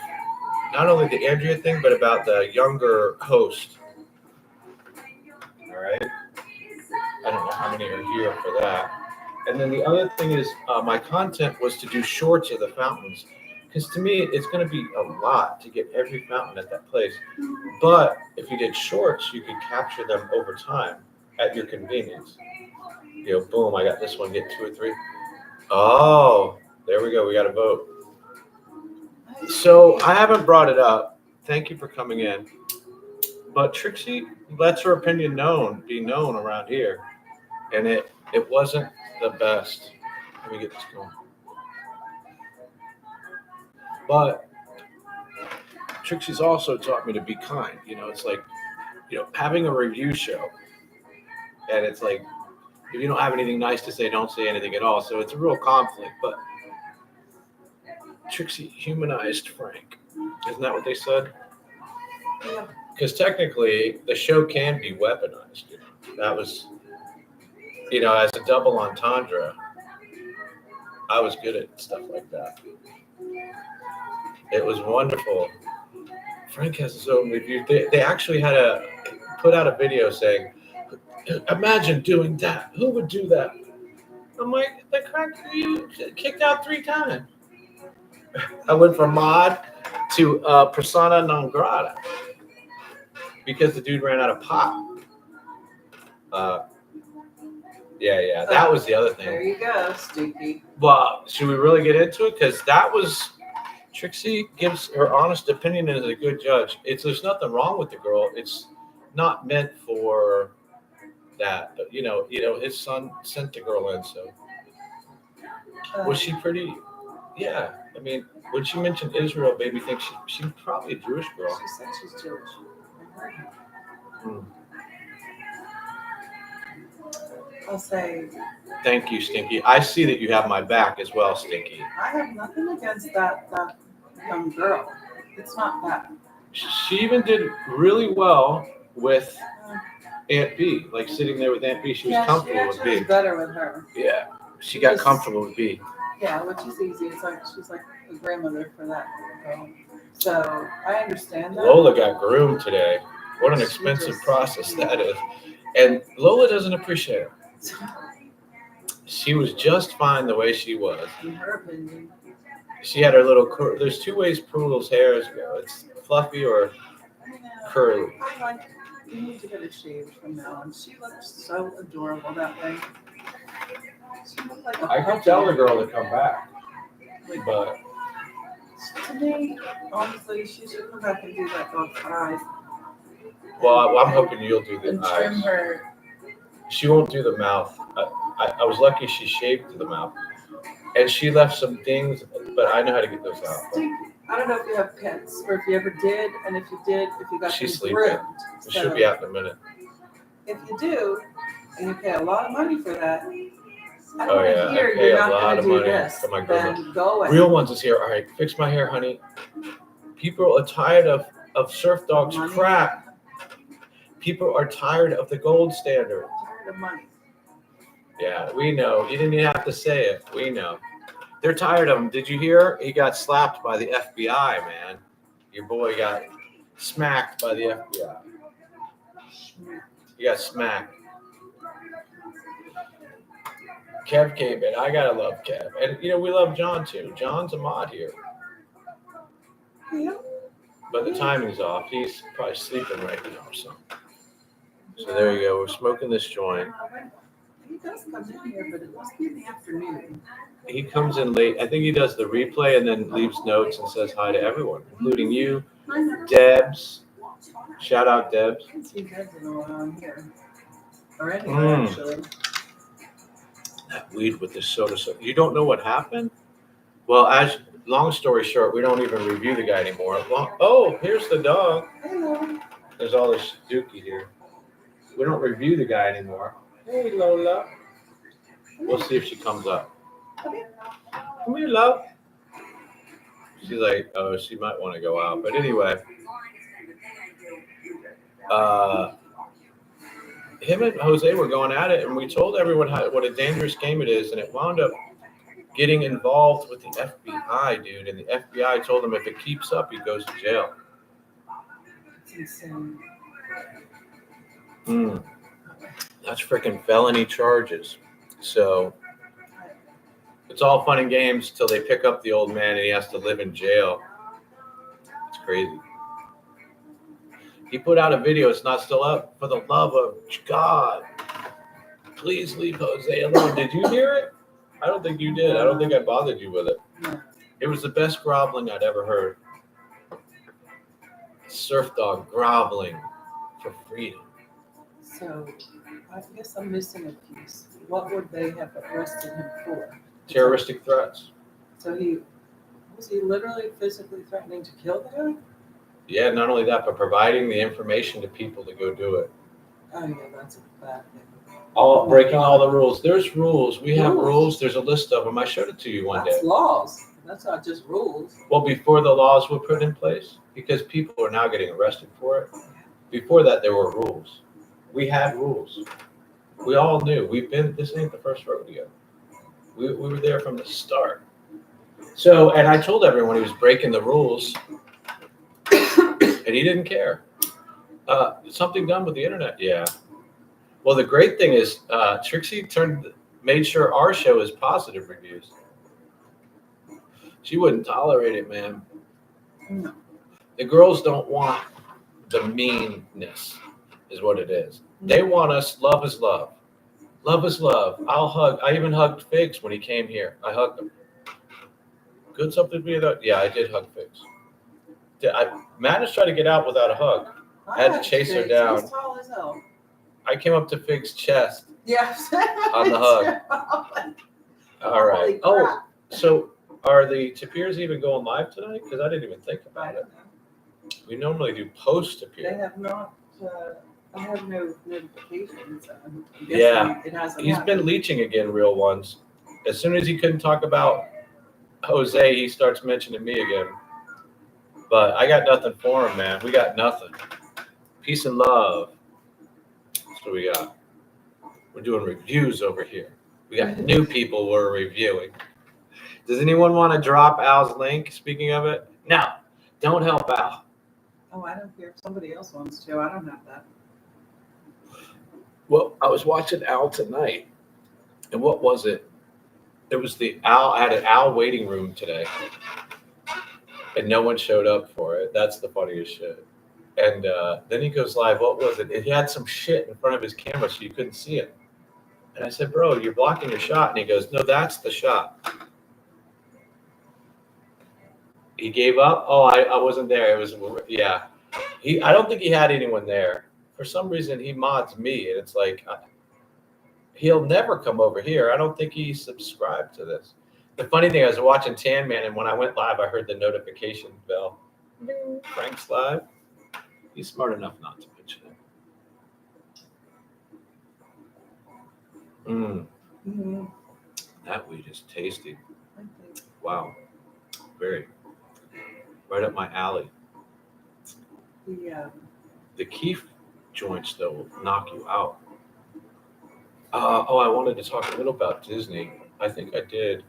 not only the Andrea thing, but about the younger host. All right. I don't know how many are here for that. And then the other thing is, my content was to do shorts of the fountains, because to me, it's going to be a lot to get every fountain at that place. But if you did shorts, you could capture them over time at your convenience. You know, boom, I got this one, get 2 or 3. Oh, there we go. We got a vote. So I haven't brought it up. Thank you for coming in. But Trixie lets her opinion be known around here. And it wasn't the best. Let me get this going. But Trixie's also taught me to be kind. You know, it's like, you know, having a review show. And it's like, if you don't have anything nice to say, don't say anything at all. So it's a real conflict. But Trixie humanized Frank. Isn't that what they said? Yeah. Because technically, the show can be weaponized. You know? That was, you know, as a double entendre, I was good at stuff like that. It was wonderful. Frank has his own review. They actually had put out a video saying, imagine doing that. Who would do that? I'm like, the crack you kicked out 3 times. I went from mod to persona non grata because the dude ran out of pop. Yeah, that was the other thing. There you go, Stinky. Well, should we really get into it? Because that was, Trixie gives her honest opinion and is a good judge. There's nothing wrong with the girl. It's not meant for that. But you know, his son sent the girl in. So was she pretty? Yeah. I mean, when she mentioned Israel, baby thinks she's probably a Jewish girl. She said she's Jewish. I'll say. Thank you, Stinky. I see that you have my back as well, Stinky. I have nothing against that young girl. It's not that. She even did really well with Aunt B, like sitting there with Aunt B. She was comfortable with B. Was better with her. Yeah, she got comfortable with B. Yeah, which is easy. It's like she's like a grandmother for that girl. So I understand that. Lola got groomed today. What an expensive process that is. And Lola doesn't appreciate it. She was just fine the way she was. In her opinion. She had her little, there's 2 ways poodles' hairs go. It's fluffy or curly. You need to get her shaved from now on. She looks so adorable that way. She looked like I could tell the girl to come back, but to me, honestly, she should come back and do that dog's eyes. Well, I'm hoping you'll do the and trim eyes. her. She won't do the mouth. I was lucky she shaved to the mouth, and she left some dings, but I know how to get those out. I don't know if you have pets or if you ever did, and if you did, if you got She's them sleeping. groomed. It should be out in a minute. If you do, and you pay a lot of money for that, I don't Oh want yeah, to hear I pay you're a not lot going of to do money this. for my groomer. Then go away. Real ones is here. All right, fix my hair, honey. People are tired of Surf Dog's Money. crap. People are tired of the gold standard. Tired of money. Yeah, we know. You didn't even have to say it. We know. They're tired of him. Did you hear? He got slapped by the FBI, man. Your boy got smacked by the FBI. He got smacked. Kev came in. I gotta love Kev, and we love John too. John's a mod here, Yeah. but the timing's off. He's probably sleeping right now or something. So there you go. We're smoking this joint. He does come in here, but it must be in the afternoon. He comes in late. I think he does the replay and then leaves notes and says hi to everyone, including you, Debs. Shout out Debs. I can see Debs in a while on here. Or anywhere, actually. That weed with the soda. So you don't know what happened? Well, long story short, we don't even review the guy anymore. Oh, here's the dog. Hello. There's all this dookie here. We don't review the guy anymore. Hey, Lola. We'll see if she comes up. Come here, love. She's like, oh, she might want to go out. But anyway, him and Jose were going at it, and we told everyone what a dangerous game it is, and it wound up getting involved with the FBI, dude. And the FBI told him if it keeps up, he goes to jail. It's insane. That's freaking felony charges. So it's all fun and games till they pick up the old man and he has to live in jail. It's crazy. He put out a video. It's not still up. For the love of God, please leave Jose alone. Did you hear it? I don't think you did. I don't think I bothered you with it. It was the best groveling I'd ever heard. Surf dog groveling for freedom. So, I guess I'm missing a piece. What would they have arrested him for? Terroristic threats. So was he literally physically threatening to kill the guy? Yeah, not only that, but providing the information to people to go do it. Oh yeah, that's a bad thing. Breaking all the rules. There's rules. We have rules. There's a list of them. I showed it to you one day. That's laws. That's not just rules. Well, before the laws were put in place, because people are now getting arrested for it. Before that, there were rules. We had rules. We all knew. This ain't the first rodeo. We were there from the start. So, and I told everyone he was breaking the rules, and he didn't care. Something done with the internet, yeah. Well, the great thing is, Trixie made sure our show is positive reviews. She wouldn't tolerate it, man. No. The girls don't want the meanness, is what it is. They want us. Love is love. Love is love. I'll hug. I even hugged Figs when he came here. I hugged him. Good something to be about. Yeah, I did hug Figs. I managed to try to get out without a hug. I had to chase her down. He's tall as hell. I came up to Fig's chest Yeah. on the hug. All right. Oh, so are the Tapirs even going live tonight? Because I didn't even think about it. We normally do post Tapir. They have not. I have no notifications. Yeah. It hasn't. He's been leeching again, real ones. As soon as he couldn't talk about Jose, he starts mentioning me again. But I got nothing for him, man. We got nothing. Peace and love. That's what we got. We're doing reviews over here. We got new people we're reviewing. Does anyone want to drop Al's link? Speaking of it, no, don't help Al. Oh, I don't care if somebody else wants to. I don't have that. Well, I was watching Al tonight, and what was it? It was the Al. I had an Al waiting room today, and no one showed up for it. That's the funniest shit. And then he goes live. What was it? He had some shit in front of his camera, so you couldn't see it. And I said, "Bro, you're blocking your shot." And he goes, "No, that's the shot." He gave up. Oh, I wasn't there. It was yeah. I don't think he had anyone there. For some reason, he mods me, and it's like he'll never come over here. I don't think he subscribed to this. The funny thing, I was watching Tan Man, and when I went live, I heard the notification bell. Frank's live. He's smart enough not to mention it. That weed is tasty. Wow. Very. Right up my alley. The Keef joints, though, will knock you out. I wanted to talk a little about Disney. I think I did.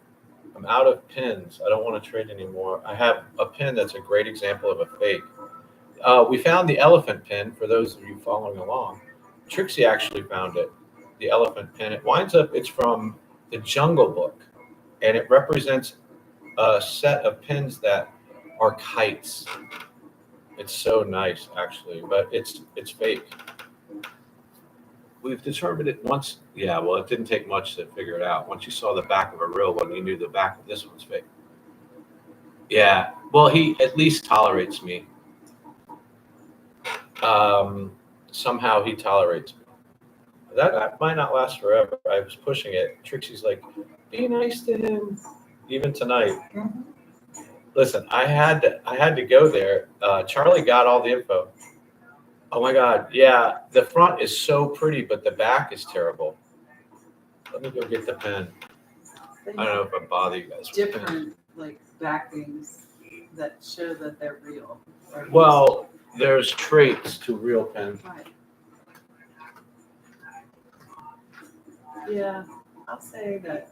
I'm out of pins. I don't want to trade anymore. I have a pin that's a great example of a fake. We found the elephant pin, for those of you following along. Trixie actually found it, the elephant pin. It winds up, it's from the Jungle Book, and it represents a set of pins that are kites. It's so nice, actually, but it's fake. We've determined it once. Yeah, well, it didn't take much to figure it out. Once you saw the back of a real one, you knew the back of this one's fake. Yeah, well, he at least tolerates me. Somehow he tolerates me. That might not last forever. I was pushing it. Trixie's like, be nice to him. Even tonight. Mhm. Listen, I had to go there. Charlie got all the info. Oh my God, yeah, the front is so pretty, but the back is terrible. Let me go get the pen. They I don't know if I bother you guys. with pens. different like backings that show that they're real. or Well, there's traits to real pens. right. Yeah, I'll say that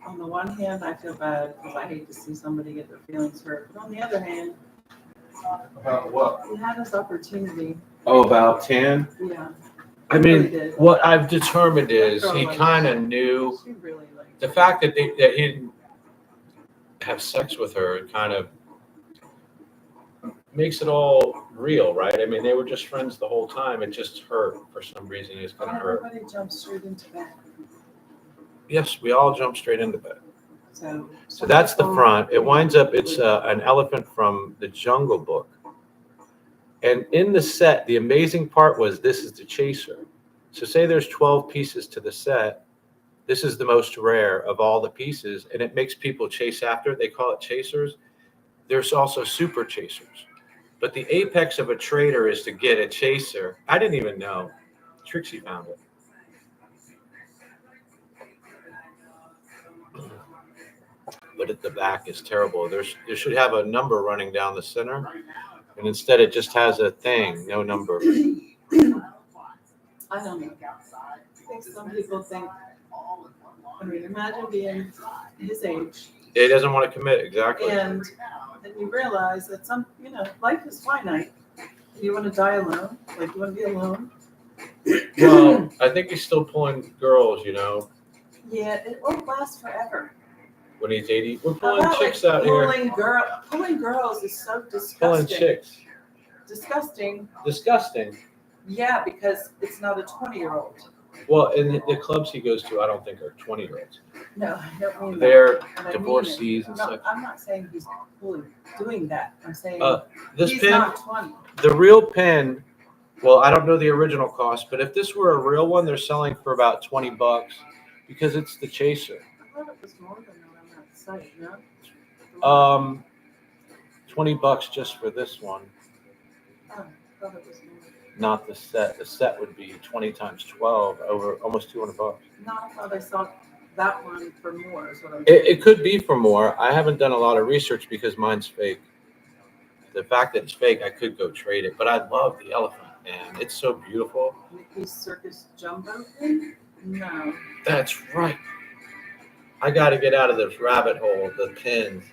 on the one hand, I feel bad because I hate to see somebody get their feelings hurt. But on the other hand, About what? he had his opportunity. Oh, about tan? Yeah. I Really mean, did. what I've determined is he kind of knew She really liked the it. fact that he didn't have sex with her. It kind of makes it all real, right? I mean, they were just friends the whole time. It just hurt for some reason. It's gonna hurt. Everybody jumps straight into that. Yes, we all jump straight into bed. So That's the front. It winds up, it's an elephant from the Jungle Book. And in the set, the amazing part was this is the chaser. So say there's 12 pieces to the set. This is the most rare of all the pieces, and it makes people chase after it. They call it chasers. There's also super chasers. But the apex of a trader is to get a chaser. I didn't even know. Trixie found it. But at the back is terrible. There should have a number running down the center, and instead it just has a thing, no number. I don't know. I think some people think, I mean, imagine being his age He doesn't want to commit, exactly. and then you realize that life is finite. You want to die alone? Like, you want to be alone? Well, I think he's still pulling girls, Yeah, it won't last forever. when he's 80. We're How pulling about, chicks like, out here. Pulling girls is so disgusting. Pulling chicks. Disgusting. Disgusting. Yeah, because it's not a 20-year-old. Well, in the clubs he goes to, I don't think are 20-year-olds. No, I don't mean that. They're But I mean divorcees it. and No, stuff. I'm not saying he's doing that. I'm saying This he's pin, not 20. the real pin, well, I don't know the original cost, but if this were a real one, they're selling for about $20 because it's the chaser. I thought it was more than that on that site, no? $20 just for this one, Oh, I thought it was more. not the set. The set would be 20 times 12, over almost $200. No, I thought I saw that one for more is what I'm It could be for more. I haven't done a lot of research because mine's fake. The fact that it's fake, I could go trade it, but I love the elephant, man. It's so beautiful. Mickey's Circus Jumbo thing? No. That's right. I got to get out of this rabbit hole of the pins.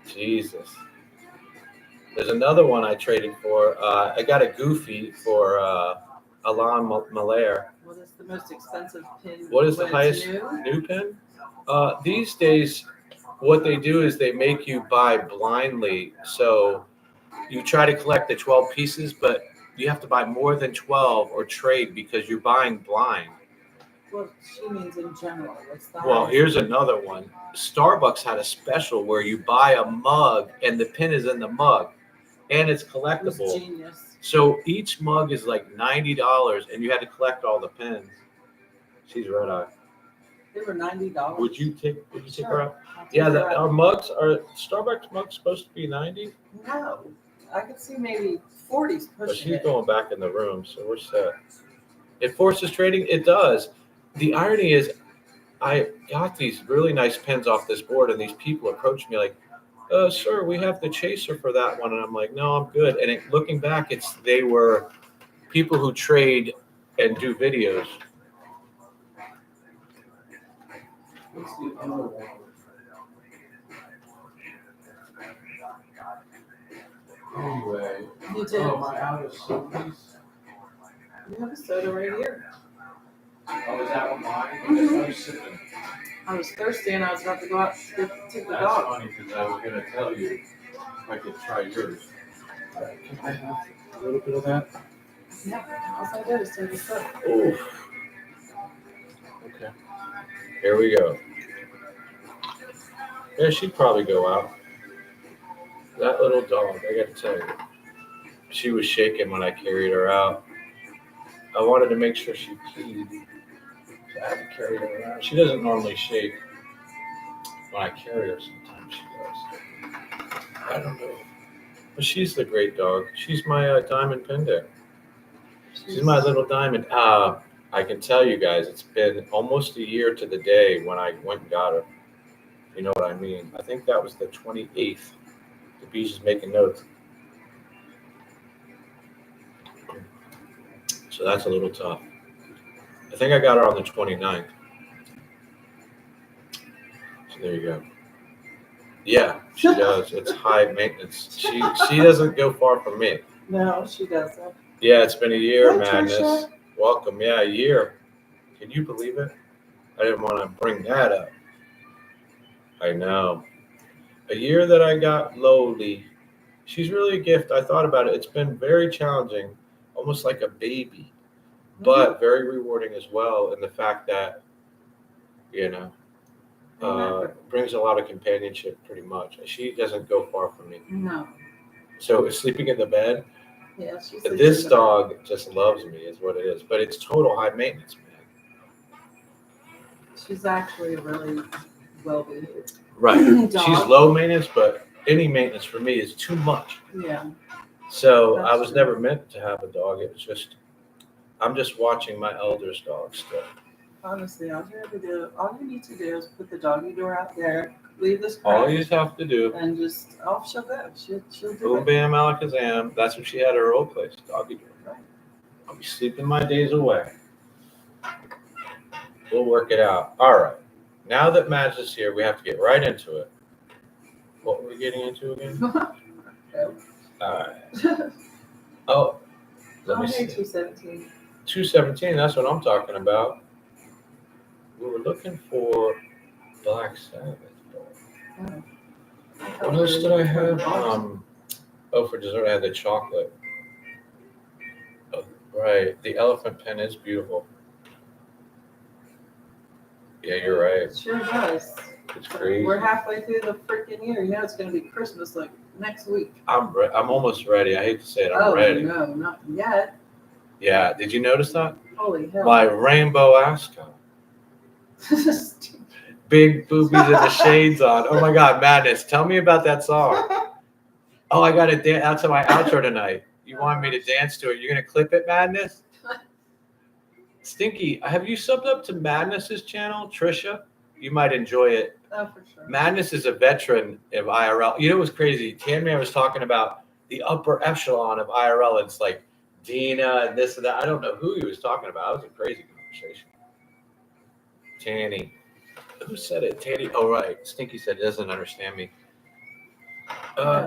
Jesus. There's another one I traded for. I got a Goofy for Alain Malaire. What is the most expensive pin? What is the when it's highest new? new pin? These days, what they do is they make you buy blindly. So you try to collect the 12 pieces, but you have to buy more than 12 or trade because you're buying blind. Well, she means in general. What's the Well, highest? here's another one. Starbucks had a special where you buy a mug and the pin is in the mug and it's It was collectible. genius. So each mug is like $90 and you had to collect all the pins. She's red eye. They were $90. Would you take Sure. her out? I'll take Yeah, her out. our mugs are Starbucks mugs supposed to be 90, No, I could see maybe 40s but pushing she's it. going back in the room, so we're set. It forces trading. It does. The irony is, I got these really nice pins off this board, and these people approached me like, "Sir, we have the chaser for that one," and I'm like, "No, I'm good." And looking back, they were people who trade and do videos. What's the other one? Anyway, You did. am I out of sodas? You have a soda right here. Oh, was that one mine? I guess I was sipping. I was thirsty and I was about to go out to take the That's dog. funny because I was going to tell you if I could try yours. Can I have a little bit of that? Yeah, all I did is take a sip. Oh. Okay. Here we go. Yeah, she'd probably go out. That little dog, I got to tell you, she was shaking when I carried her out. I wanted to make sure she peed. So I had to carry her around. She doesn't normally shake. When I carry her, sometimes she does. I don't know. But she's the great dog. She's my diamond pendant. She's my little diamond. I can tell you guys, it's been almost a year to the day when I went and got her. You know what I mean? I think that was the 28th. The beach is making notes. So that's a little tough. I think I got her on the 29th. So there you go. Yeah, she does. It's high maintenance. She doesn't go far from me. No, she doesn't. Yeah, it's been a year, Hi, Madness. Trisha. Welcome. Yeah, a year. Can you believe it? I didn't want to bring that up. I know. A year that I got lowly. She's really a gift. I thought about it. It's been very challenging, almost like a baby, but very rewarding as well in the fact that, brings a lot of companionship pretty much. She doesn't go far from me. No. So sleeping in the bed, Yeah, she's this dog just loves me is what it is. But it's total high maintenance, man. She's actually really well behaved. Right. Dog. She's low maintenance, but any maintenance for me is too much. Yeah. So That's I was true. never meant to have a dog. It was just, I'm just watching my eldest dog still. Honestly, all you need to do is put the doggy door out there, leave this All crap, you just have to do, and just off she'll go. She'll do boom, it. bam, alakazam. That's what she had at her old place, doggy door. Right. I'll be sleeping my days away. We'll work it out. All right. Now that Madge is here, we have to get right into it. What were we getting into again? All right. Oh, let me see. 217. 217, that's what I'm talking about. We were looking for Black Sabbath. Oh. What else did I have? For dessert, I had the chocolate. Oh, right. The elephant pen is beautiful. Yeah, you're right. It sure does. It's crazy. We're halfway through the freaking year. You know it's going to be Christmas like next week. I'm almost ready. I hate to say it. I'm ready. No, not yet. Yeah. Did you notice that? Holy hell. My rainbow Ascot. Big boobies and the shades on. Oh my God, Madness. Tell me about that song. Oh, I got to dance. That's my outro tonight. You want me to dance to it? You're going to clip it, Madness? Stinky, have you subbed up to Madness's channel, Trisha? You might enjoy it. Oh, for sure. Madness is a veteran of IRL. You know what's crazy? Tammy, I was talking about the upper echelon of IRL. It's like Dina and this and that. I don't know who he was talking about. It was a crazy conversation. Tanny. Who said it? Tanny. Oh, right. Stinky said he doesn't understand me.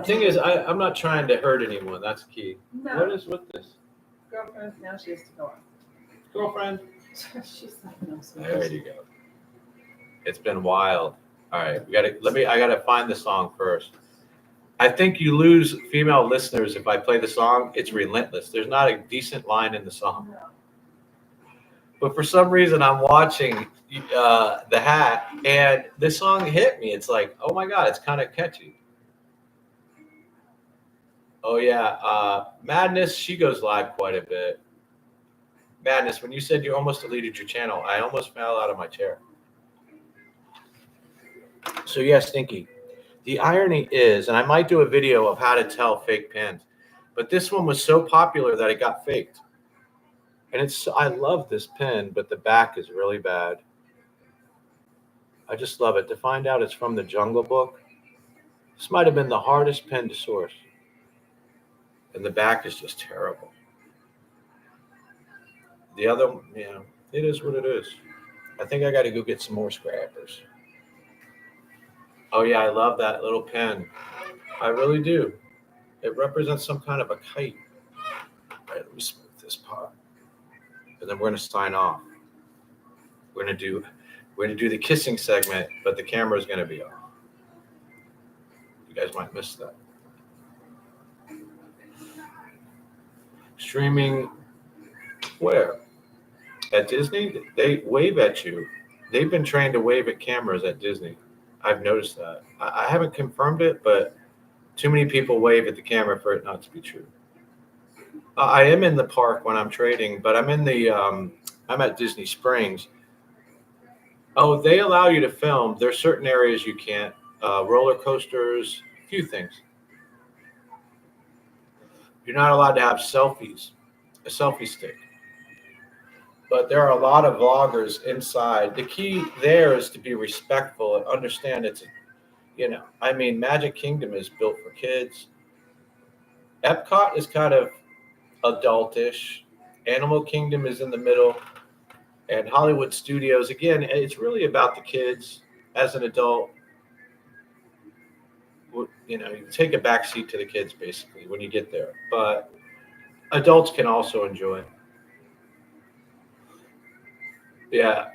Thing is, I'm not trying to hurt anyone. That's key. No. What is with this? Girlfriend, now she has to go on. Girlfriend. She's like, no, so There you go. It's been wild. All right, I gotta find the song first. I think you lose female listeners if I play the song. It's relentless. There's not a decent line in the song. No. But for some reason, I'm watching The Hat, and this song hit me. It's like, oh my God, it's kind of catchy. Oh yeah, Madness, she goes live quite a bit. Madness, when you said you almost deleted your channel, I almost fell out of my chair. So yeah, Stinky. The irony is, and I might do a video of how to tell fake pins, but this one was so popular that it got faked. And I love this pen, but the back is really bad. I just love it. To find out it's from the Jungle Book, this might have been the hardest pen to source. And the back is just terrible. The other, it is what it is. I think I got to go get some more scrappers. Oh yeah, I love that little pen. I really do. It represents some kind of a kite. All right, let me smooth this part. And then we're going to sign off. We're gonna do the kissing segment, but the camera is gonna be off. You guys might miss that. Streaming where? At Disney? They wave at you. They've been trained to wave at cameras at Disney. I've noticed that. I haven't confirmed it, but too many people wave at the camera for it not to be true. I am in the park when I'm trading, but I'm at Disney Springs. Oh, they allow you to film. There's certain areas you can't. Roller coasters, a few things. You're not allowed to have selfies, a selfie stick. But there are a lot of vloggers inside. The key there is to be respectful and understand Magic Kingdom is built for kids. Epcot is kind of adultish. Animal Kingdom is in the middle. And Hollywood Studios, again, it's really about the kids. As an adult, you take a back seat to the kids basically when you get there. But adults can also enjoy it. Yeah.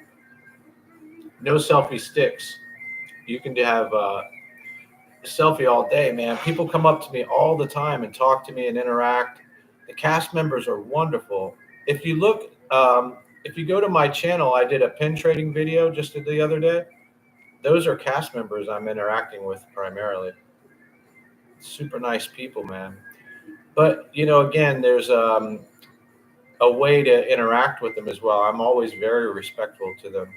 No selfie sticks. You can have a selfie all day, man. People come up to me all the time and talk to me and interact. The cast members are wonderful. If you look, if you go to my channel, I did a pin trading video just the other day. Those are cast members I'm interacting with primarily. Super nice people, man. But, again, there's a way to interact with them as well. I'm always very respectful to them.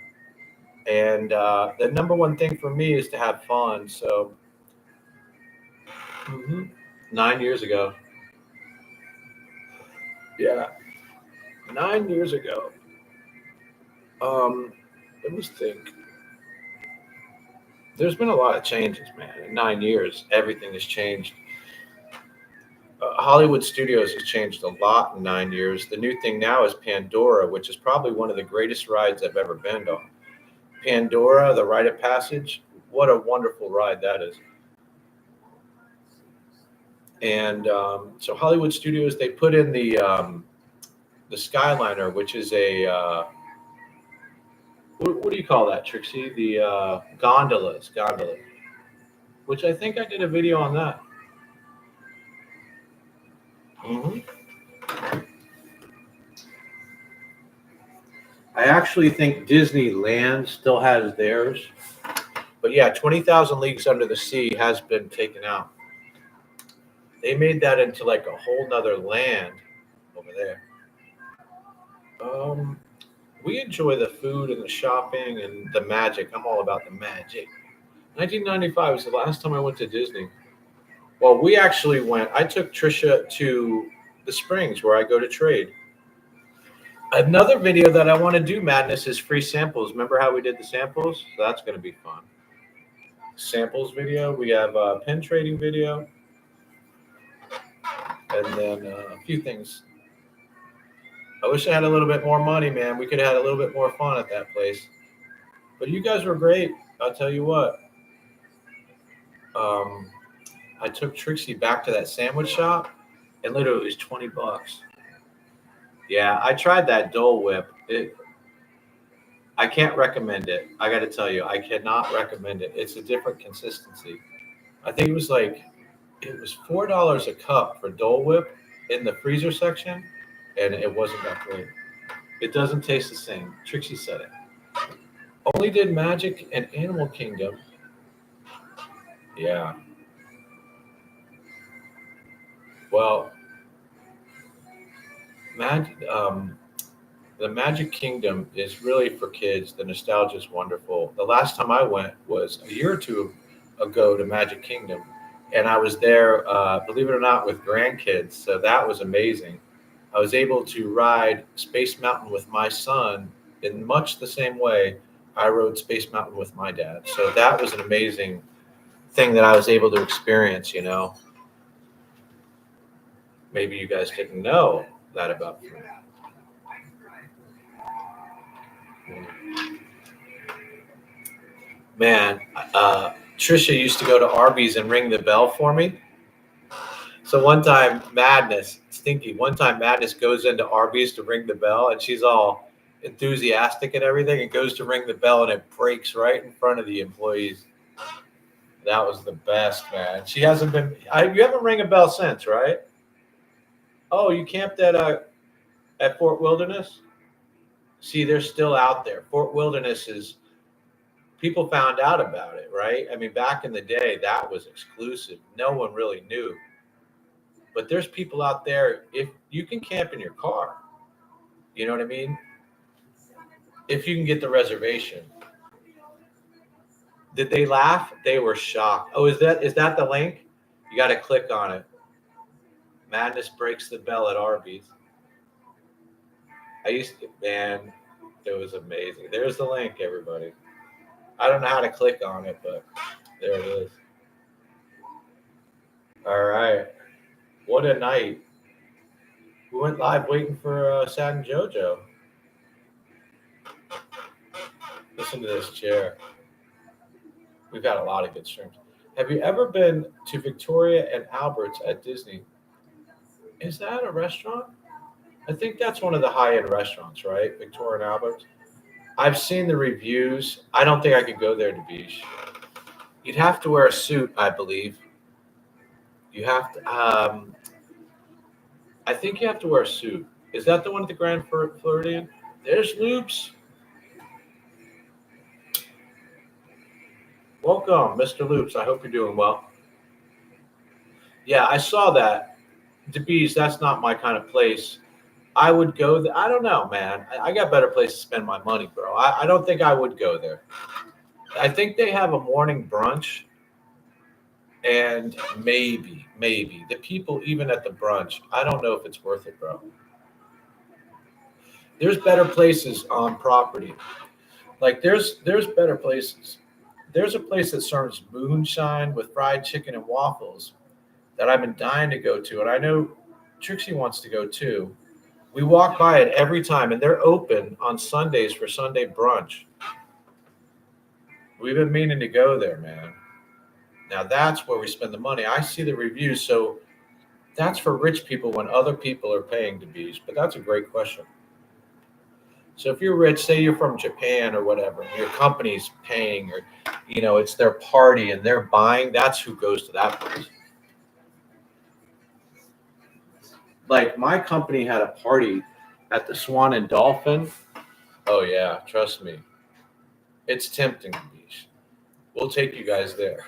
And the number one thing for me is to have fun. So 9 years ago. Yeah. 9 years ago. Let me think. There's been a lot of changes, man. In 9 years, everything has changed. Hollywood Studios has changed a lot in 9 years. The new thing now is Pandora, which is probably one of the greatest rides I've ever been on. Pandora, the Rite of Passage, what a wonderful ride that is. And so Hollywood Studios, they put in the Skyliner, which is a what do you call that, Trixie? The gondola, which I think I did a video on that. I actually think Disneyland still has theirs. But yeah, 20,000 Leagues Under the Sea has been taken out. They made that into like a whole nother land over there. We enjoy the food and the shopping and the magic. I'm all about the magic. 1995 was the last time I went to Disney. Well, we actually went. I took Trisha to the Springs where I go to trade. Another video that I want to do, Madness, is free samples. Remember how we did the samples? So that's going to be fun. Samples video. We have a pen trading video. And then a few things. I wish I had a little bit more money, man. We could have had a little bit more fun at that place. But you guys were great. I'll tell you what. I took Trixie back to that sandwich shop, and literally it was $20. Yeah, I tried that Dole Whip. I can't recommend it. I got to tell you, I cannot recommend it. It's a different consistency. I think it was $4 a cup for Dole Whip in the freezer section, and it wasn't that great. It doesn't taste the same. Trixie said it. Only did Magic and Animal Kingdom. Yeah. Well, the Magic Kingdom is really for kids. The nostalgia is wonderful. The last time I went was a year or two ago to Magic Kingdom, and I was there, believe it or not, with grandkids. So that was amazing. I was able to ride Space Mountain with my son in much the same way I rode Space Mountain with my dad. So that was an amazing thing that I was able to experience, Maybe you guys didn't know that about me. Man, Trisha used to go to Arby's and ring the bell for me. So one time Madness goes into Arby's to ring the bell, and she's all, enthusiastic and everything, and goes to ring the bell and it breaks right in front of the employees. That was the best, man. She hasn't been. You haven't rang a bell since, right? Oh, you camped at Fort Wilderness? See, they're still out there. Fort Wilderness is. People found out about it, right? I mean, back in the day, that was exclusive. No one really knew. But there's people out there. If you can camp in your car, you know what I mean? If you can get the reservation. Did they laugh? They were shocked. Oh, is that the link? You got to click on it. Madness breaks the bell at Arby's. Man, it was amazing. There's the link, everybody. I don't know how to click on it, but there it is. All right. What a night. We went live waiting for Sad and JoJo. Listen to this chair. We've got a lot of good streams. Have you ever been to Victoria and Albert's at Disney? Is that a restaurant? I think that's one of the high-end restaurants, right? Victoria and Albert's. I've seen the reviews. I don't think I could go there to Beach. You'd have to wear a suit, I believe. You have to. I think you have to wear a suit. Is that the one at the Grand Floridian? There's Loops. Welcome, Mr. Loops. I hope you're doing well. Yeah, I saw that. DeBees, that's not my kind of place. I would go there. I don't know, man. I got better places to spend my money, bro. I don't think I would go there. I think they have a morning brunch. And maybe the people even at the brunch, I don't know if it's worth it, bro. There's better places on property. Like there's better places. There's a place that serves moonshine with fried chicken and waffles that I've been dying to go to. And I know Trixie wants to go too. We walk by it every time, and they're open on Sundays for Sunday brunch. We've been meaning to go there, man. Now that's where we spend the money. I see the reviews, so that's for rich people when other people are paying to be. But that's a great question. So if you're rich, say you're from Japan or whatever, and your company's paying, or it's their party and they're buying, that's who goes to that place. Like my company had a party at the Swan and Dolphin. Oh yeah, trust me. It's tempting, Beach. We'll take you guys there.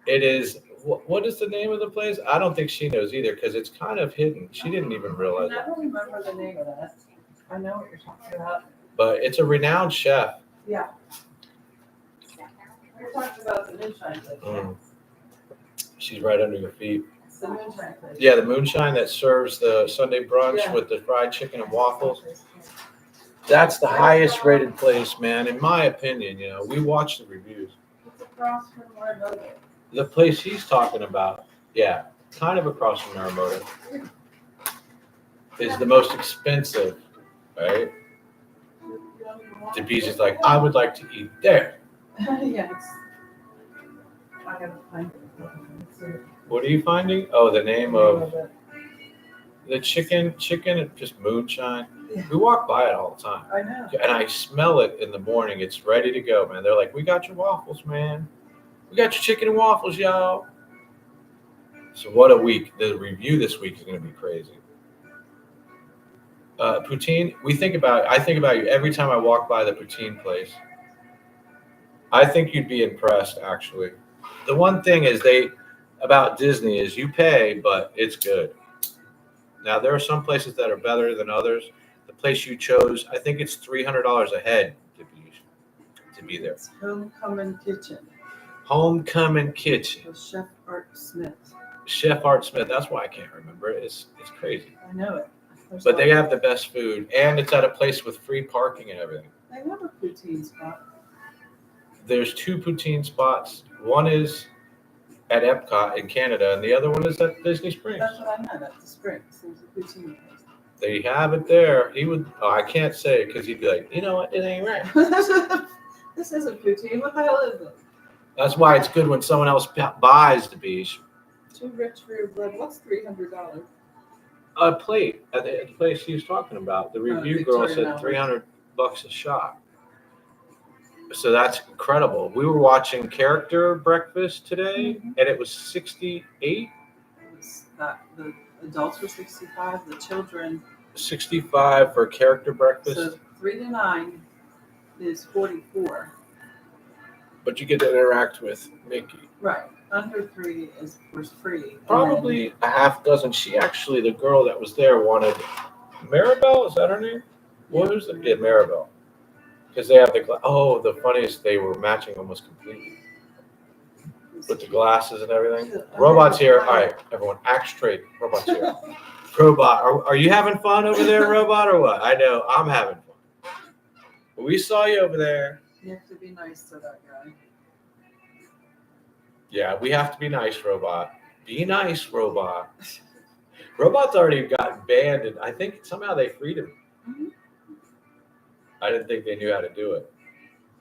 It is. What is the name of the place? I don't think she knows either because it's kind of hidden. She didn't even realize it. I don't remember the name of that. I know what you're talking about. But it's a renowned chef. Yeah. You're talking about the moonshine place. She's right under your feet. It's the moonshine place. Yeah, the moonshine that serves the Sunday brunch with the fried chicken and waffles. That's the highest rated place, man. In my opinion, we watch the reviews. It's across from Marimoto. The place he's talking about, yeah, kind of across from Marimoto, is the most expensive, right? The beach is like, I would like to eat there. Yes. I gotta find it. What are you finding? Oh, the name of the chicken, just moonshine. Yeah. We walk by it all the time. I know. And I smell it in the morning. It's ready to go, man. They're like, we got your waffles, man. We got your chicken and waffles, y'all. So what a week. The review this week is going to be crazy. Poutine, I think about you every time I walk by the poutine place. I think you'd be impressed, actually. The one thing is about Disney is you pay, but it's good. Now, there are some places that are better than others. The place you chose, I think it's $300 a head to be there. It's Homecoming Kitchen. Homecoming Kitchen. With Chef Art Smith. Chef Art Smith. That's why I can't remember it. It's crazy. I know it. But they have the best food, and it's at a place with free parking and everything. They have a poutine spot. There's 2 poutine spots. One is at Epcot in Canada, and the other one is at Disney Springs. That's what I meant, at the Springs. There's a poutine place. They have it there. He would. Oh, I can't say it because he'd be like, you know what? It ain't right. This isn't poutine. What the hell is it? That's why it's good when someone else buys the beach. Too rich for your blood. What's $300? a plate at the place he was talking about. The review girl said $300 a shot. So that's incredible. We were watching Character Breakfast today, and it was 68. The adults were 65. The children 65 for Character Breakfast. So 3 to 9 is 44. But you get to interact with Mickey. Right. Under 3 was free. Probably a half dozen. She actually, the girl that was there wanted Maribel. Is that her name? What was it? Yeah, Maribel. Because they have the the funniest, they were matching almost completely with the glasses and everything. Robot's here. All right, everyone, act straight. Robot's here. Robot, are you having fun over there, Robot, or what? I know I'm having fun. We saw you over there. You have to be nice to that guy. Yeah, we have to be nice, Robot. Be nice, Robot. Robot's already gotten banned, and I think somehow they freed him. Mm-hmm. I didn't think they knew how to do it.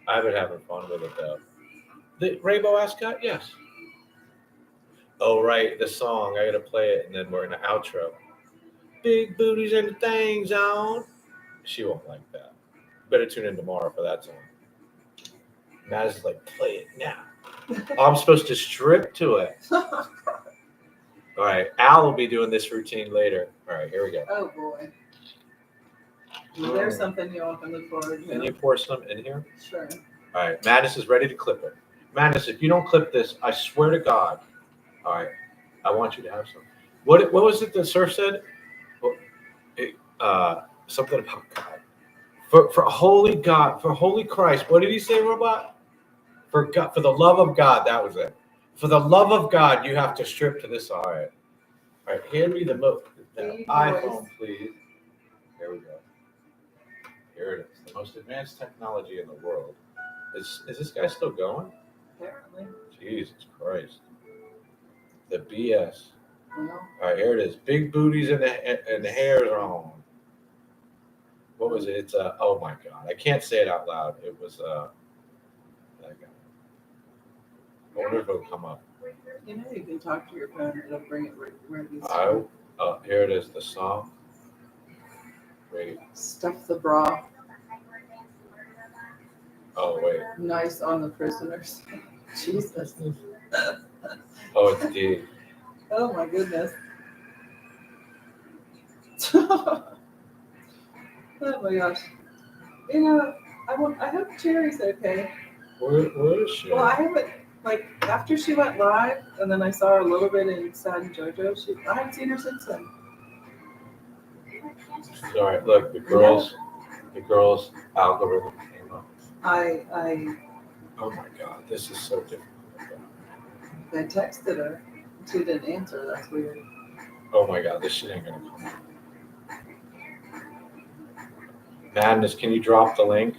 I've been having fun with it, though. The Rainbow Ascot? Yes. Oh, right, the song. I got to play it, and then we're in the outro. Big booties and the things on. She won't like that. Better tune in tomorrow for that song. Maz is like, play it now. I'm supposed to strip to it. All right, Al will be doing this routine later. All right, here we go. Oh, boy. Well, there's something you all can look forward to. Can you pour some in here? Sure. All right, Madness is ready to clip it. Madness, if you don't clip this, I swear to God. All right, I want you to have some. What was it that Surf said? Something about God. For holy God, for holy Christ. What did he say, Robot? For God, for the love of God, that was it. For the love of God, you have to strip to this. All right, hand me the iPhone, please. There we go. Here it is, the most advanced technology in the world. Is this guy still going? Apparently. Jesus Christ. The BS. No. All right, here it is. Big booties and the hairs are on. What was it? It's oh my God. I can't say it out loud. It was that guy. I wonder if it'll come up. You know you can talk to your phone and it'll bring it where it needs to. Here it is, the song. Wait. Stuff the bra. Oh, wait. Nice on the prisoners. Jesus. Oh, it's D. Oh my goodness. Oh my gosh. You know, I hope Cherry's okay. Where is she? Well, I haven't, like, after she went live, and then I saw her a little bit in Sad and JoJo, I haven't seen her since then. Sorry, look, the girls algorithm came up. Oh my God, this is so different. I texted her. She didn't answer. That's weird. Oh my God, this shit ain't gonna come up. Madness, can you drop the link?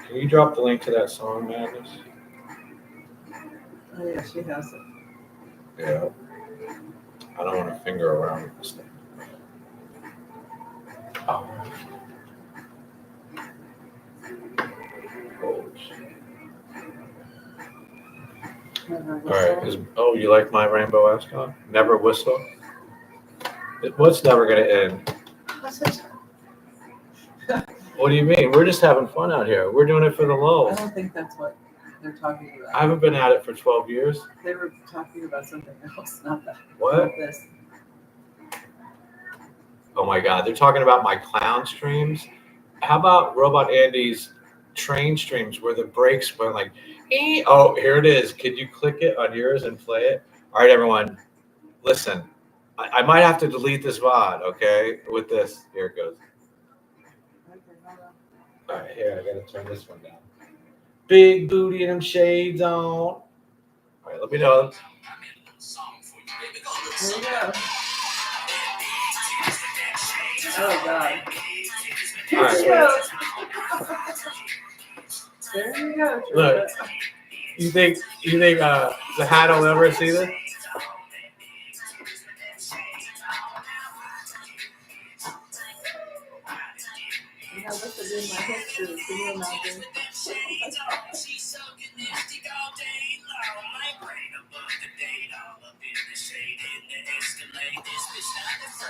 Can you drop the link to that song, Madness? Oh yeah, she has it. Yeah. I don't want to finger around this thing. Oh. All right. You like my Rainbow Ascot? Never whistle? What's never going to end? What do you mean? We're just having fun out here. We're doing it for the I lulz. don't think that's what they're talking about. I haven't been at it for 12 years. They were talking about something else, not that. What? Not this. Oh my God, they're talking about my clown streams. How about Robot Andy's train streams where the brakes went like, ee? Oh, here it is. Could you click it on yours and play it? All right, everyone, listen. I might have to delete this VOD, okay? With this, here it goes. All right, here, I gotta turn this one down. Big booty and them shades on. All right, let me know. Here we go. Oh God. All right, There you go. look, you think the hat will ever see this? You know, this would be my history. Can you imagine?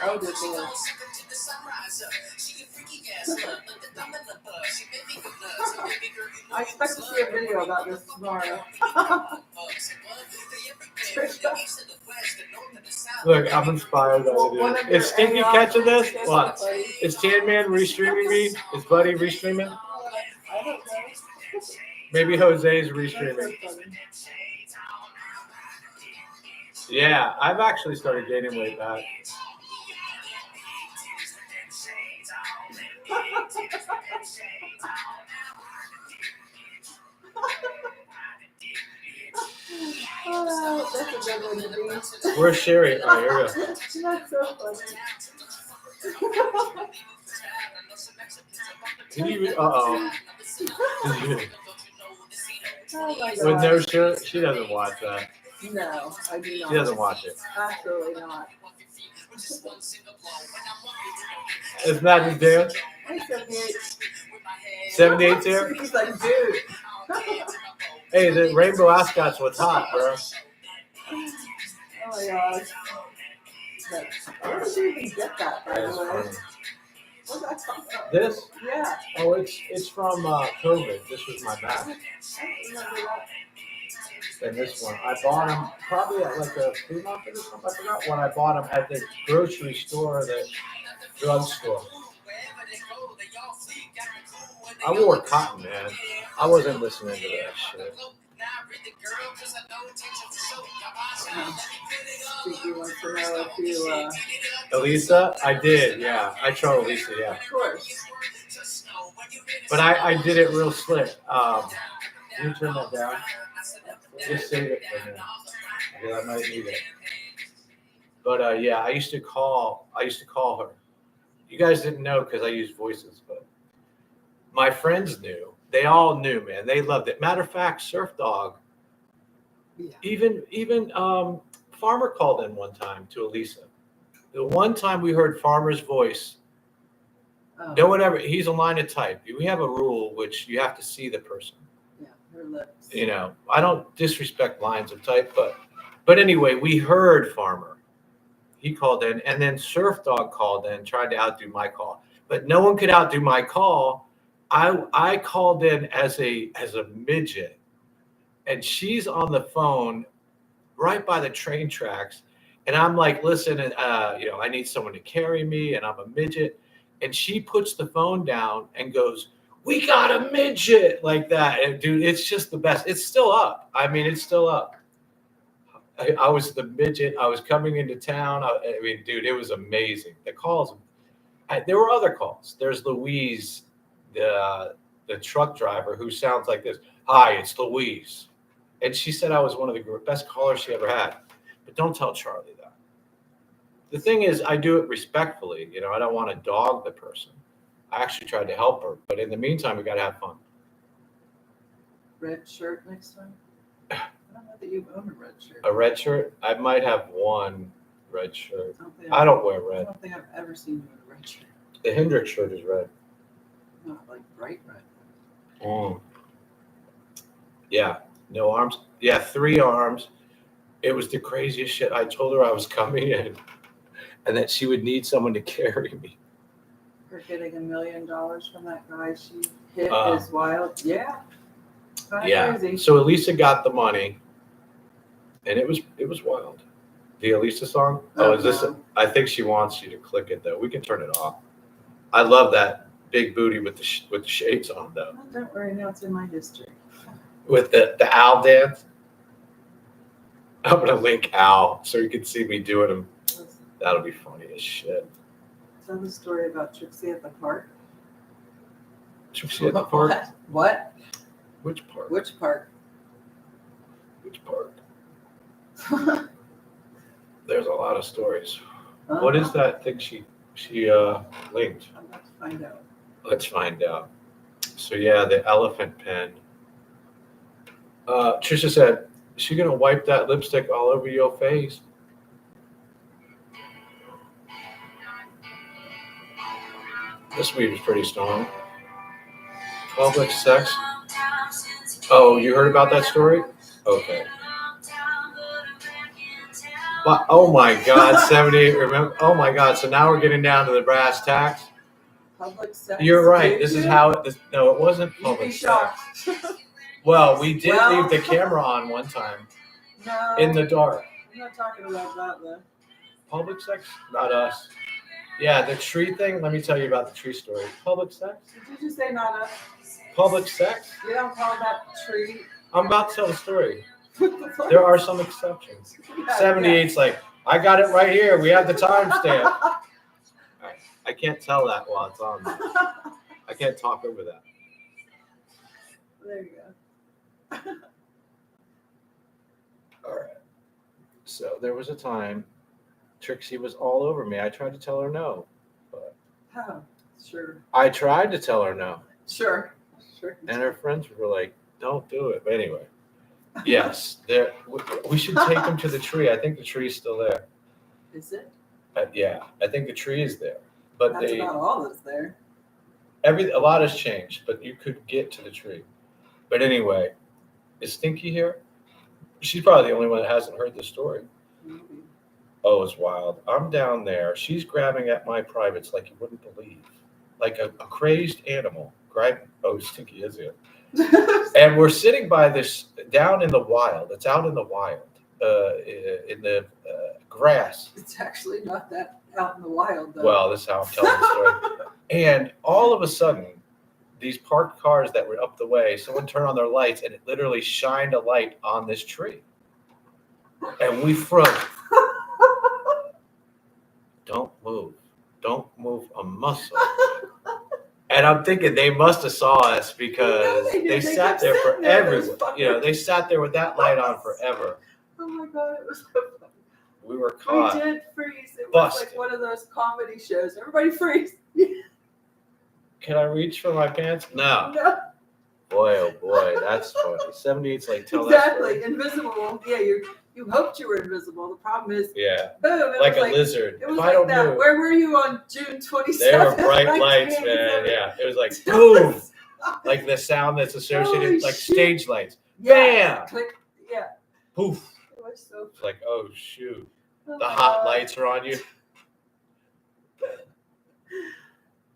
Oh, good Lord. I expect to see a video about this tomorrow. Look, I'm inspired by it. Is Stinky catching this? What? Is Tan Man restreaming me? Is Buddy restreaming? I don't know. Maybe Jose's restreaming. Yeah, I've actually started gaining weight back. That's a good one to be. Where's Sherry? Oh, here we go. That's so funny. Uh-oh. Oh my With God. no shirt? She doesn't watch that. No, I do not. She doesn't watch it. Absolutely not. Isn't that his dance? Hey, 78. 78's here? He's like, dude. Hey, the Rainbow Ascot's what's hot, bro. Oh my gosh. Where did you even get that, by the That's way? funny. Where'd that come from? This? Yeah. Oh, it's from COVID. This was my back. I don't remember that. And this one, I bought them probably at like a flea market or something. I forgot when I bought them at the grocery store or the drugstore. I wore cotton, man. I wasn't listening to that shit. Stinky wants to know if you, Elisa? I did, yeah. I trolled Elisa, yeah. of course. But I did it real slick. Can you turn that down? Just save it for me. Yeah, I might need it. But yeah, I used to call her. You guys didn't know because I used voices, but my friends knew. They all knew, man. They loved it. Matter of fact, Surf Dog, Yeah. even Farmer called in one time to Elisa. The one time we heard Farmer's voice, Oh, no one ever. He's a line of type. We have a rule which you have to see the person. yeah, her lips. You know, I don't disrespect lines of type, but anyway, we heard Farmer. He called in, and then Surf Dog called in, tried to outdo my call, but no one could outdo my call. I called in as a midget, and she's on the phone right by the train tracks, and I'm like, listen, I need someone to carry me, and I'm a midget, and she puts the phone down and goes, "We got a midget," like that. And dude, it's just the best. It's still up. I mean, it's still up. I was the midget. I was coming into town. I mean, dude, it was amazing. The calls. There were other calls. There's Louise, the truck driver, who sounds like this. "Hi, it's Louise," and she said I was one of the best callers she ever had. But don't tell Charlie that. The thing is, I do it respectfully. You know, I don't want to dog the person. I actually tried to help her, but in the meantime, we got to have fun. Red shirt next time? I don't know that you own a red shirt. A red shirt? I might have one red shirt. I I don't wear I red. don't think I've ever seen you in a red shirt. The Hendrix shirt is red. Not like bright red. Yeah, no arms. Yeah, 3 arms. It was the craziest shit. I told her I was coming in and that she would need someone to carry me. Her getting $1 million from that guy she hit Uh, is wild. Yeah. Kinda Yeah. crazy. So Elisa got the money, and it was wild. The Elisa song. Oh, is this? no. I think she wants you to click it though. We can turn it off. I love that big booty with the shades on though. Oh, don't worry, now it's in my history. With the owl dance. I'm gonna link Al so you can see me doing them. That'll be funny as shit. Tell the story about Trixie at the park. Trixie at the park. What? Which park? Which park? Which park? There's a lot of stories. What is that thing she linked? I'm about to find out. Let's find out. So yeah, the elephant pen. Trisha said, "Is she gonna wipe that lipstick all over your face?" This weed is pretty strong. Public sex. Oh, you heard about that story? Okay. But oh my God, 78. Remember? Oh my God. So now we're getting down to the brass tacks. Public sex. You're right. Did This is you? how it. No, it wasn't You'd public be sex. shocked. Well, we did Well- leave the camera on one time No. in the dark. I'm not talking about that though. Public sex? Not us. Yeah, the tree thing. Let me tell you about the tree story. Public sex? Did you just say not us? Public sex? You don't call that tree? I'm about to tell the story. What the fuck? There are some exceptions. Yeah, 78's like, I got it right here. We have the timestamp. I can't tell that while it's on. I can't talk over that. There you go. All right. So there was a time Trixie was all over me. I tried to tell her no. Oh, sure. I tried to tell her no. Sure. And her friends were like, don't do it. But anyway, yes, there. We should take them to the tree. I think the tree's still there. Is it? Yeah, I think the tree is there. But That's about all that's there. a lot has changed, but you could get to the tree. But anyway, is Stinky here? She's probably the only one that hasn't heard the story. Maybe. Oh, it's wild. I'm down there. She's grabbing at my privates like you wouldn't believe. Like a crazed animal. Oh, Stinky is here. And we're sitting by this, down in the wild. It's out in the wild, in the grass. It's actually not that out in the wild though. Well, this is how I'm telling the story. And all of a sudden, these parked cars that were up the way, someone turned on their lights and it literally shined a light on this tree. And we froze. Don't move. Don't move a muscle. And I'm thinking they must have saw us because they did. they They sat kept there sitting there, those forever. You know, they sat there with that light on forever. Oh my god, it was so funny. We were caught. We did freeze. It was Busted. like one of those comedy shows. Everybody freeze. Can I reach for my pants? No. No. Boy, oh boy, that's funny. 78's like, tell Exactly. that story. Invisible. Yeah, you hoped you were invisible. The problem is, Yeah, boom. It like was a lizard. It was If I like don't that. move, Where were you on June 27th? they were bright lights, man. 1987? Yeah, it was like boom, like the sound that's associated, Holy like shit. stage lights. Yeah. Bam! Click. Yeah. Poof. It was so. It's like, oh shoot, Oh the my hot God. lights are on you.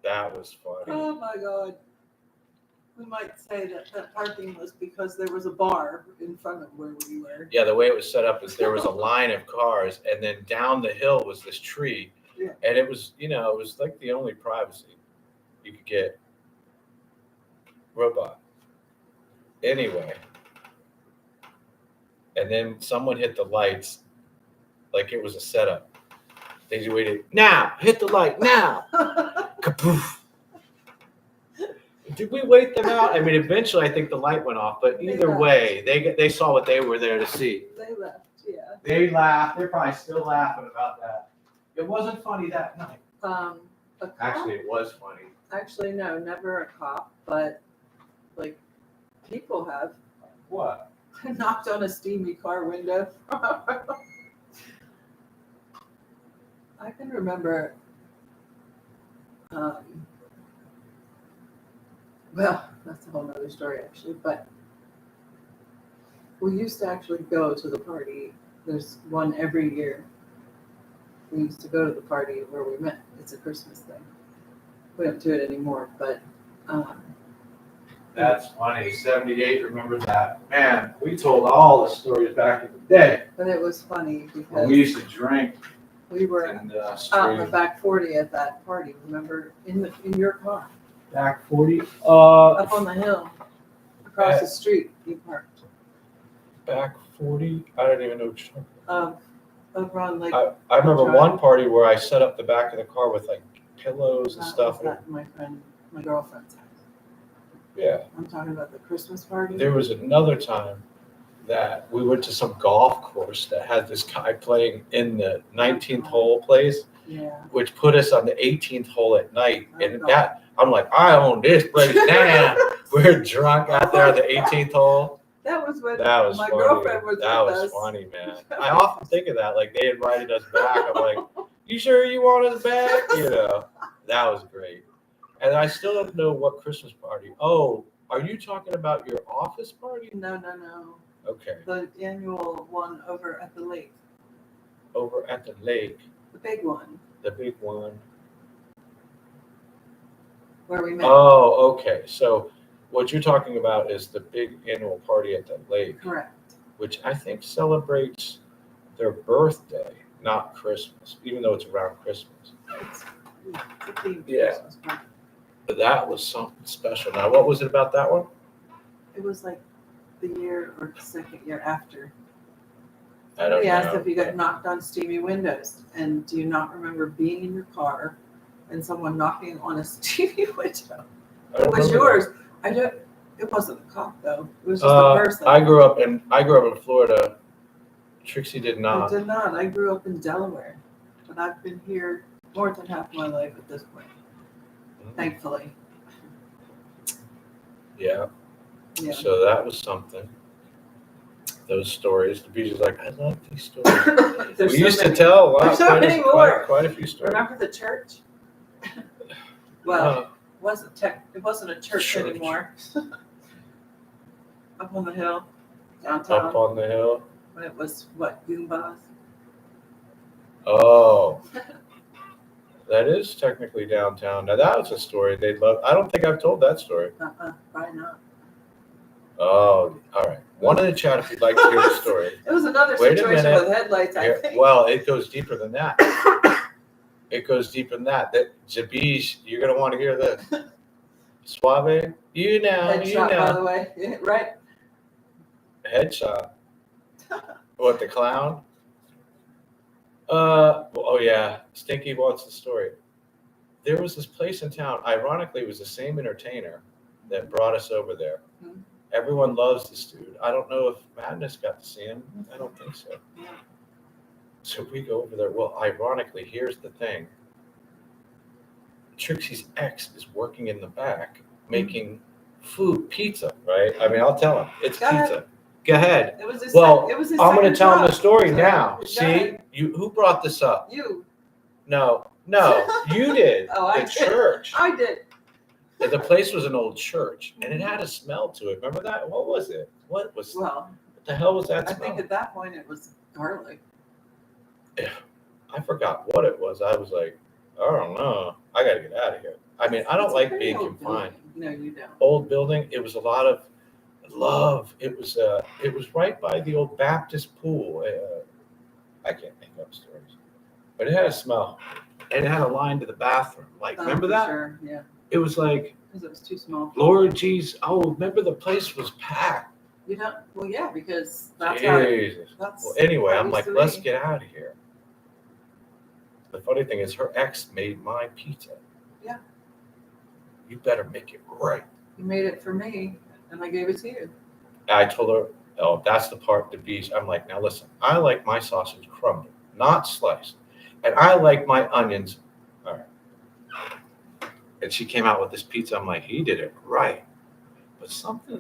That was funny. Oh my god. We might say that that parking was because there was a bar in front of where we were. Yeah, the way it was set up is there was a line of cars, and then down the hill was this tree, Yeah. and it was, it was like the only privacy you could get. Robot. Anyway, and then someone hit the lights like it was a setup. They just waited. Now, hit the light now. Kapoof. Did we wait them out? I mean, eventually I think the light went off, but either left. way, they saw what they were there to see. They left, yeah. They laughed. They're probably still laughing about that. It wasn't funny that night. A cop? Actually, it was funny. Actually, no, never a cop, but like people have What? knocked on a steamy car window. I can remember. Well, that's a whole nother story actually, but we used to actually go to the party. There's one every year. We used to go to the party where we met. It's a Christmas thing. We don't do it anymore, but That's funny. 78, remember that. Man, we told all the stories back in the day. but it was funny When because we used to drink we were and out in the back 40 at that party. Remember, in your car, back 40. up on the hill, across the street. You parked. Back 40. I don't even know what you're talking Over on like. about. I remember one party where I set up the back of the car with like pillows and that stuff. was at my girlfriend's house. Yeah. I'm talking about the Christmas party. There was another time that we went to some golf course that had this guy playing in the 19th hole place, Yeah. which put us on the 18th hole at night. Oh, And God. that, I'm like, I own this place now. We're drunk out there at the 18th hole. That was when That was my funny. girlfriend was That with was us. funny, man. I often think of that. Like they invited us back. I'm like, you sure you want us back? That was great. And I still don't know what Christmas party. Oh, are you talking about your office party? No. Okay. The annual one over at the lake. over at the lake, The big one the big one. where we met. Oh, okay. So what you're talking about is the big annual party at the lake, Correct. which I think celebrates their birthday, not Christmas, even though it's around Christmas. It's a theme Yeah. Christmas party. But that was something special. Now, what was it about that one? It was like the year or second year after. I don't Somebody asked know. if you got knocked on steamy windows, and do you not remember being in your car and someone knocking on a steamy window? I don't It was remember yours. I don't. It wasn't a cop though. It was that. just a person. I grew up in Florida. Trixie did I not. did not. I grew up in Delaware, but I've been here more than half my life at this point. Thankfully. Yeah. Yeah. So that was something. Those stories. The beach is like, I love these stories. There's We so used many. to tell a lot. There's so quite a- many quite- more. Quite a few stories. Remember the church? Well, Uh, it wasn't a church Church. anymore. Up on the hill, downtown, up on the hill. when it was what, Goombas? Oh. That is technically downtown. Now that was a story they'd love. I don't think I've told that story. Probably not. Oh, all right. One in the chat if you'd like to hear the story. It was another Wait a situation minute. with headlights, I Here- think. well, it goes deeper than that. It goes deeper than that. That Jabish, you're gonna want to hear this. Suave, you know, Headshot, by the way. Yeah, right? Headshot. What, the clown? Oh yeah, Stinky wants the story. There was this place in town. Ironically, it was the same entertainer that brought us over there. Hmm. Everyone loves this dude. I don't know if Madness got to see him. I don't think so. Yeah. So we go over there. Well, ironically, here's the thing. Trixie's ex is working in the back making food, pizza, right? I mean, I'll tell him. It's Go ahead. pizza. Go ahead. It was his Well, it was his I'm going second to tell him the job. story So, now. go See, ahead. who brought this up? You. No, you did. Oh, I the did. church. I did. The place was an old church, and it had a smell to it. Remember that? What was it? What Well, the hell was that I smell? think at that point it was garlic. I forgot what it was. I was like, I don't know. I got to get out of here. I mean, I don't It's a like pretty being old confined. building. No, you don't. Old building. It was a lot of love. It was right by the old Baptist pool. I can't make up stories, but it had a smell, and it had a line to the bathroom. Like, remember for that? Sure, yeah. It was like, Because it was too small. Lord jeez. Oh, remember the place was packed. You don't. Well, yeah, because that's how. Jesus. That's. Well, anyway, how it I'm used like, to let's be. get out of here. The funny thing is, her ex made my pizza. Yeah. You better make it right. You made it for me, and I gave it to you. I told her, oh, that's the part, the beast. I'm like, now listen, I like my sausage crumbled, not sliced. And I like my onions. All right. And she came out with this pizza. I'm like, he did it right. But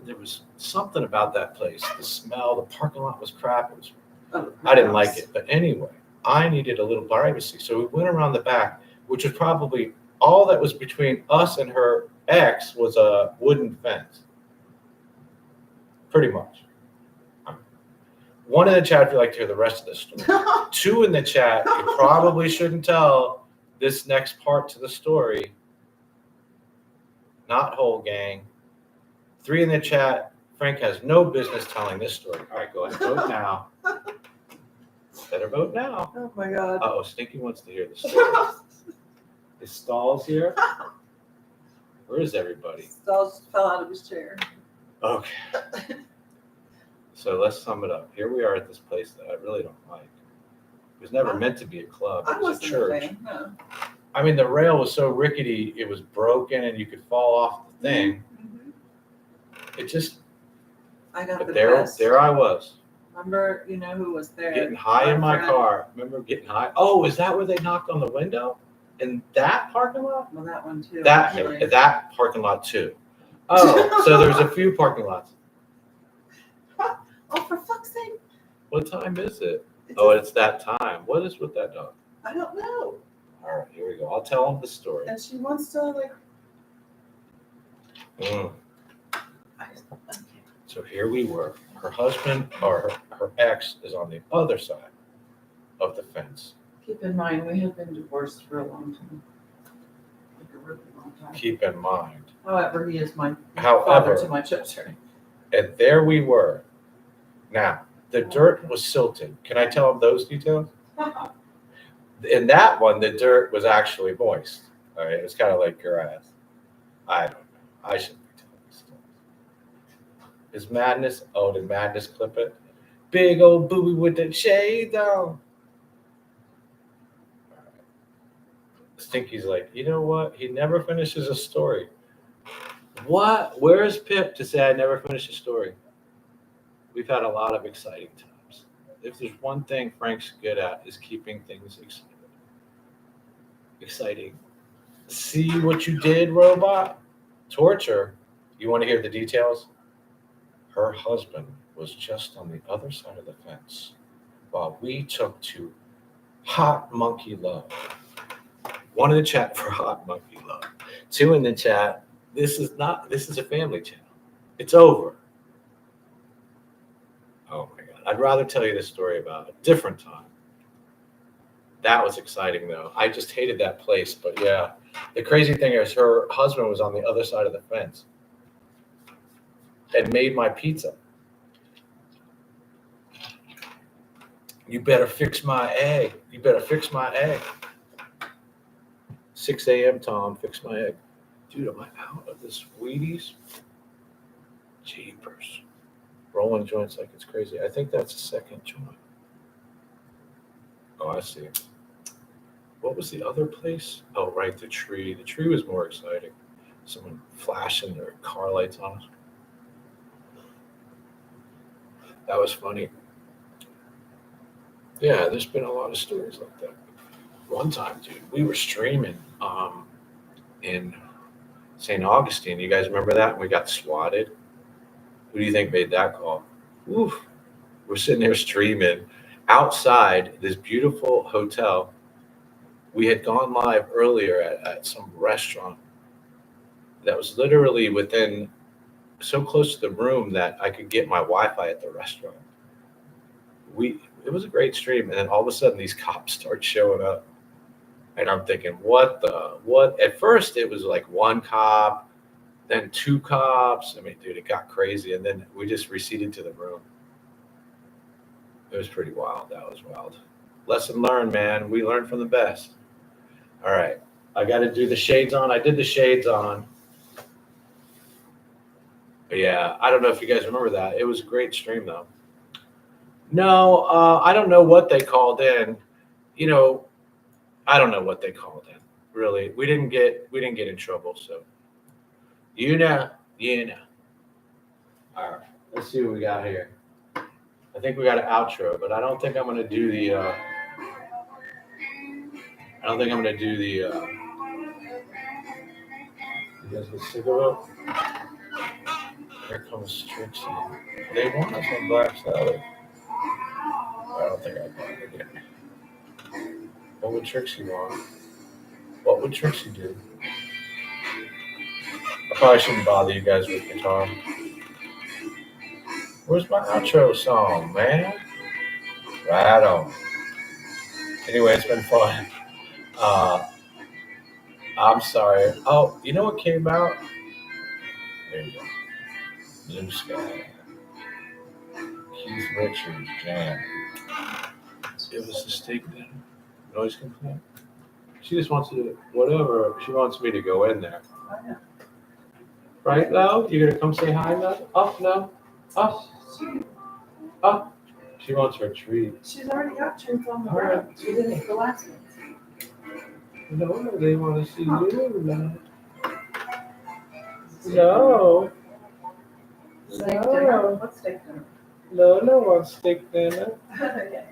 there was something about that place. The smell, the parking lot was crap. It was, Oh, I didn't like it. But anyway, I needed a little privacy. So we went around the back, which was probably all that was between us and her ex was a wooden fence. Pretty much. One in the chat if you'd like to hear the rest of this story. Two in the chat, you probably shouldn't tell this next part to the story. Not whole gang. Three in the chat, Frank has no business telling this story. All right, go ahead, vote now. Better vote now. Oh my God. Uh-oh, Stinky wants to hear the story. Is Stalls here? Where is everybody? Stalls just fell out of his chair. Okay. So let's sum it up. Here we are at this place that I really don't like. It was never meant to be a club. I It was a wasn't a church. fan. No. I mean, the rail was so rickety, it was broken and you could fall off the thing. Mhm. It just, I got but the there best. I was, Remember, you know who was there? getting high in Our my friend. car. Remember getting high? Oh, is that where they knocked on the window? In that parking lot? Well, that one too. That actually. parking lot too. Oh, so there's a few parking lots. Oh, for fuck's sake! What time is it? It's Oh, it's that time. What is with that dog? I don't know. All right, here we go. I'll tell him the story. And she wants to like. Mm. Okay. So here we were. Her husband or her ex is on the other side of the fence. Keep in mind, we have been divorced for a long time. Like a really long time. Keep in mind. However, he is my However- father to my children. And there we were. Now, the dirt was silted. Can I tell them those details? In that one, the dirt was actually moist. All right, it was kind of like grass. I don't know. I shouldn't be telling these stories. Is Madness? Oh, did Madness clip it? Big old booby with the shades on. Stinky's like, you know what? He never finishes a story. What? Where's Pip to say I never finished a story? We've had a lot of exciting times. If there's one thing Frank's good at is keeping things exciting. See what you did, robot? Torture. You want to hear the details? Her husband was just on the other side of the fence while we took to Hot Monkey Love. One in the chat for Hot Monkey Love. Two in the chat. This is a family channel. It's over. Oh my God. I'd rather tell you this story about a different time. That was exciting though. I just hated that place, but yeah. The crazy thing is her husband was on the other side of the fence and made my pizza. You better fix my egg. You better fix my egg. 6 a.m. Tom, fix my egg. Dude, am I out of this Wheaties? Jeepers. Rolling joints like it's crazy. I think that's a second joint. Oh, I see. What was the other place? Oh, right, the tree. The tree was more exciting. Someone flashing their car lights on us. That was funny. Yeah, there's been a lot of stories like that. One time, dude, we were streaming in St. Augustine. You guys remember that? We got swatted. Who do you think made that call? Oof. We're sitting there streaming outside this beautiful hotel. We had gone live earlier at some restaurant that was literally within so close to the room that I could get my Wi-Fi at the restaurant. It was a great stream, and then all of a sudden these cops start showing up. And I'm thinking, what? At first it was like one cop, then two cops. I mean, dude, it got crazy. And then we just receded to the room. It was pretty wild. That was wild. Lesson learned, man. We learned from the best. All right. I got to do the shades on. I did the shades on. But yeah, I don't know if you guys remember that. It was a great stream, though. No, I don't know what they called in. You know, I don't know what they called in. Really, we didn't get in trouble. So, you know. All right, let's see what we got here. I think we got an outro, but I don't think I'm gonna do the. You guys get sick of it? Here comes Trixie. They want us on Black Sabbath. I don't think I got it again. What would Trixie want? What would Trixie do? I probably shouldn't bother you guys with guitar. Where's my outro song, man? Right on. Anyway, it's been fun. I'm sorry. Oh, you know what came out? There you go. Blue Sky. Keith Richards Jam. It was the steak dinner. Noise complaint. She just wants to, whatever. She wants me to go in there. Right, Lo? You gonna come say hi, Lo? Up, Lo? Up. Up. She wants her treat. She's already got treats on the All right. ground. She didn't eat the last one. No, they want to see you, Lo. No. Steak dinner? What's steak dinner? Lola wants steak dinner. Yeah.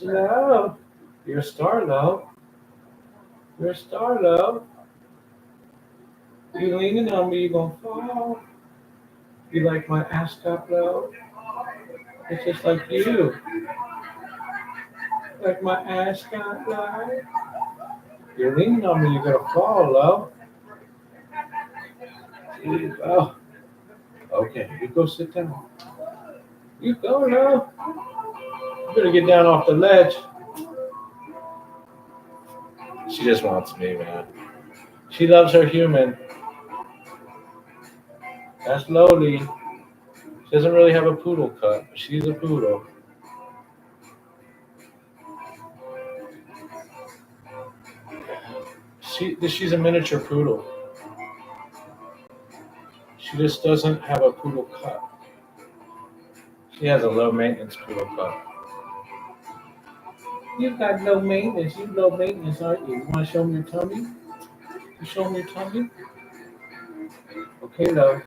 No. You're a star, Lo. You're a star, Lo. You leaning on me, you gonna fall. You like my Ascot, Lo? It's just like you. Like my Ascot, Lo? You're leaning on me, you're gonna fall, Lo. Oh. Okay, you go sit down. You go now. You better get down off the ledge. She just wants me, man. She loves her human. That's Loli. She doesn't really have a poodle cut, but she's a poodle. She's a miniature poodle. She just doesn't have a poodle cut. She has a low maintenance poodle cut. You've got low maintenance. You low maintenance, aren't you? You want to show me your tummy? You show me your tummy? Okay, though.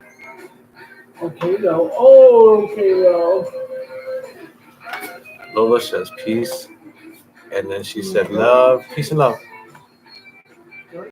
Okay, though. Oh, okay, though. Lola says peace, and then she said love, peace and love.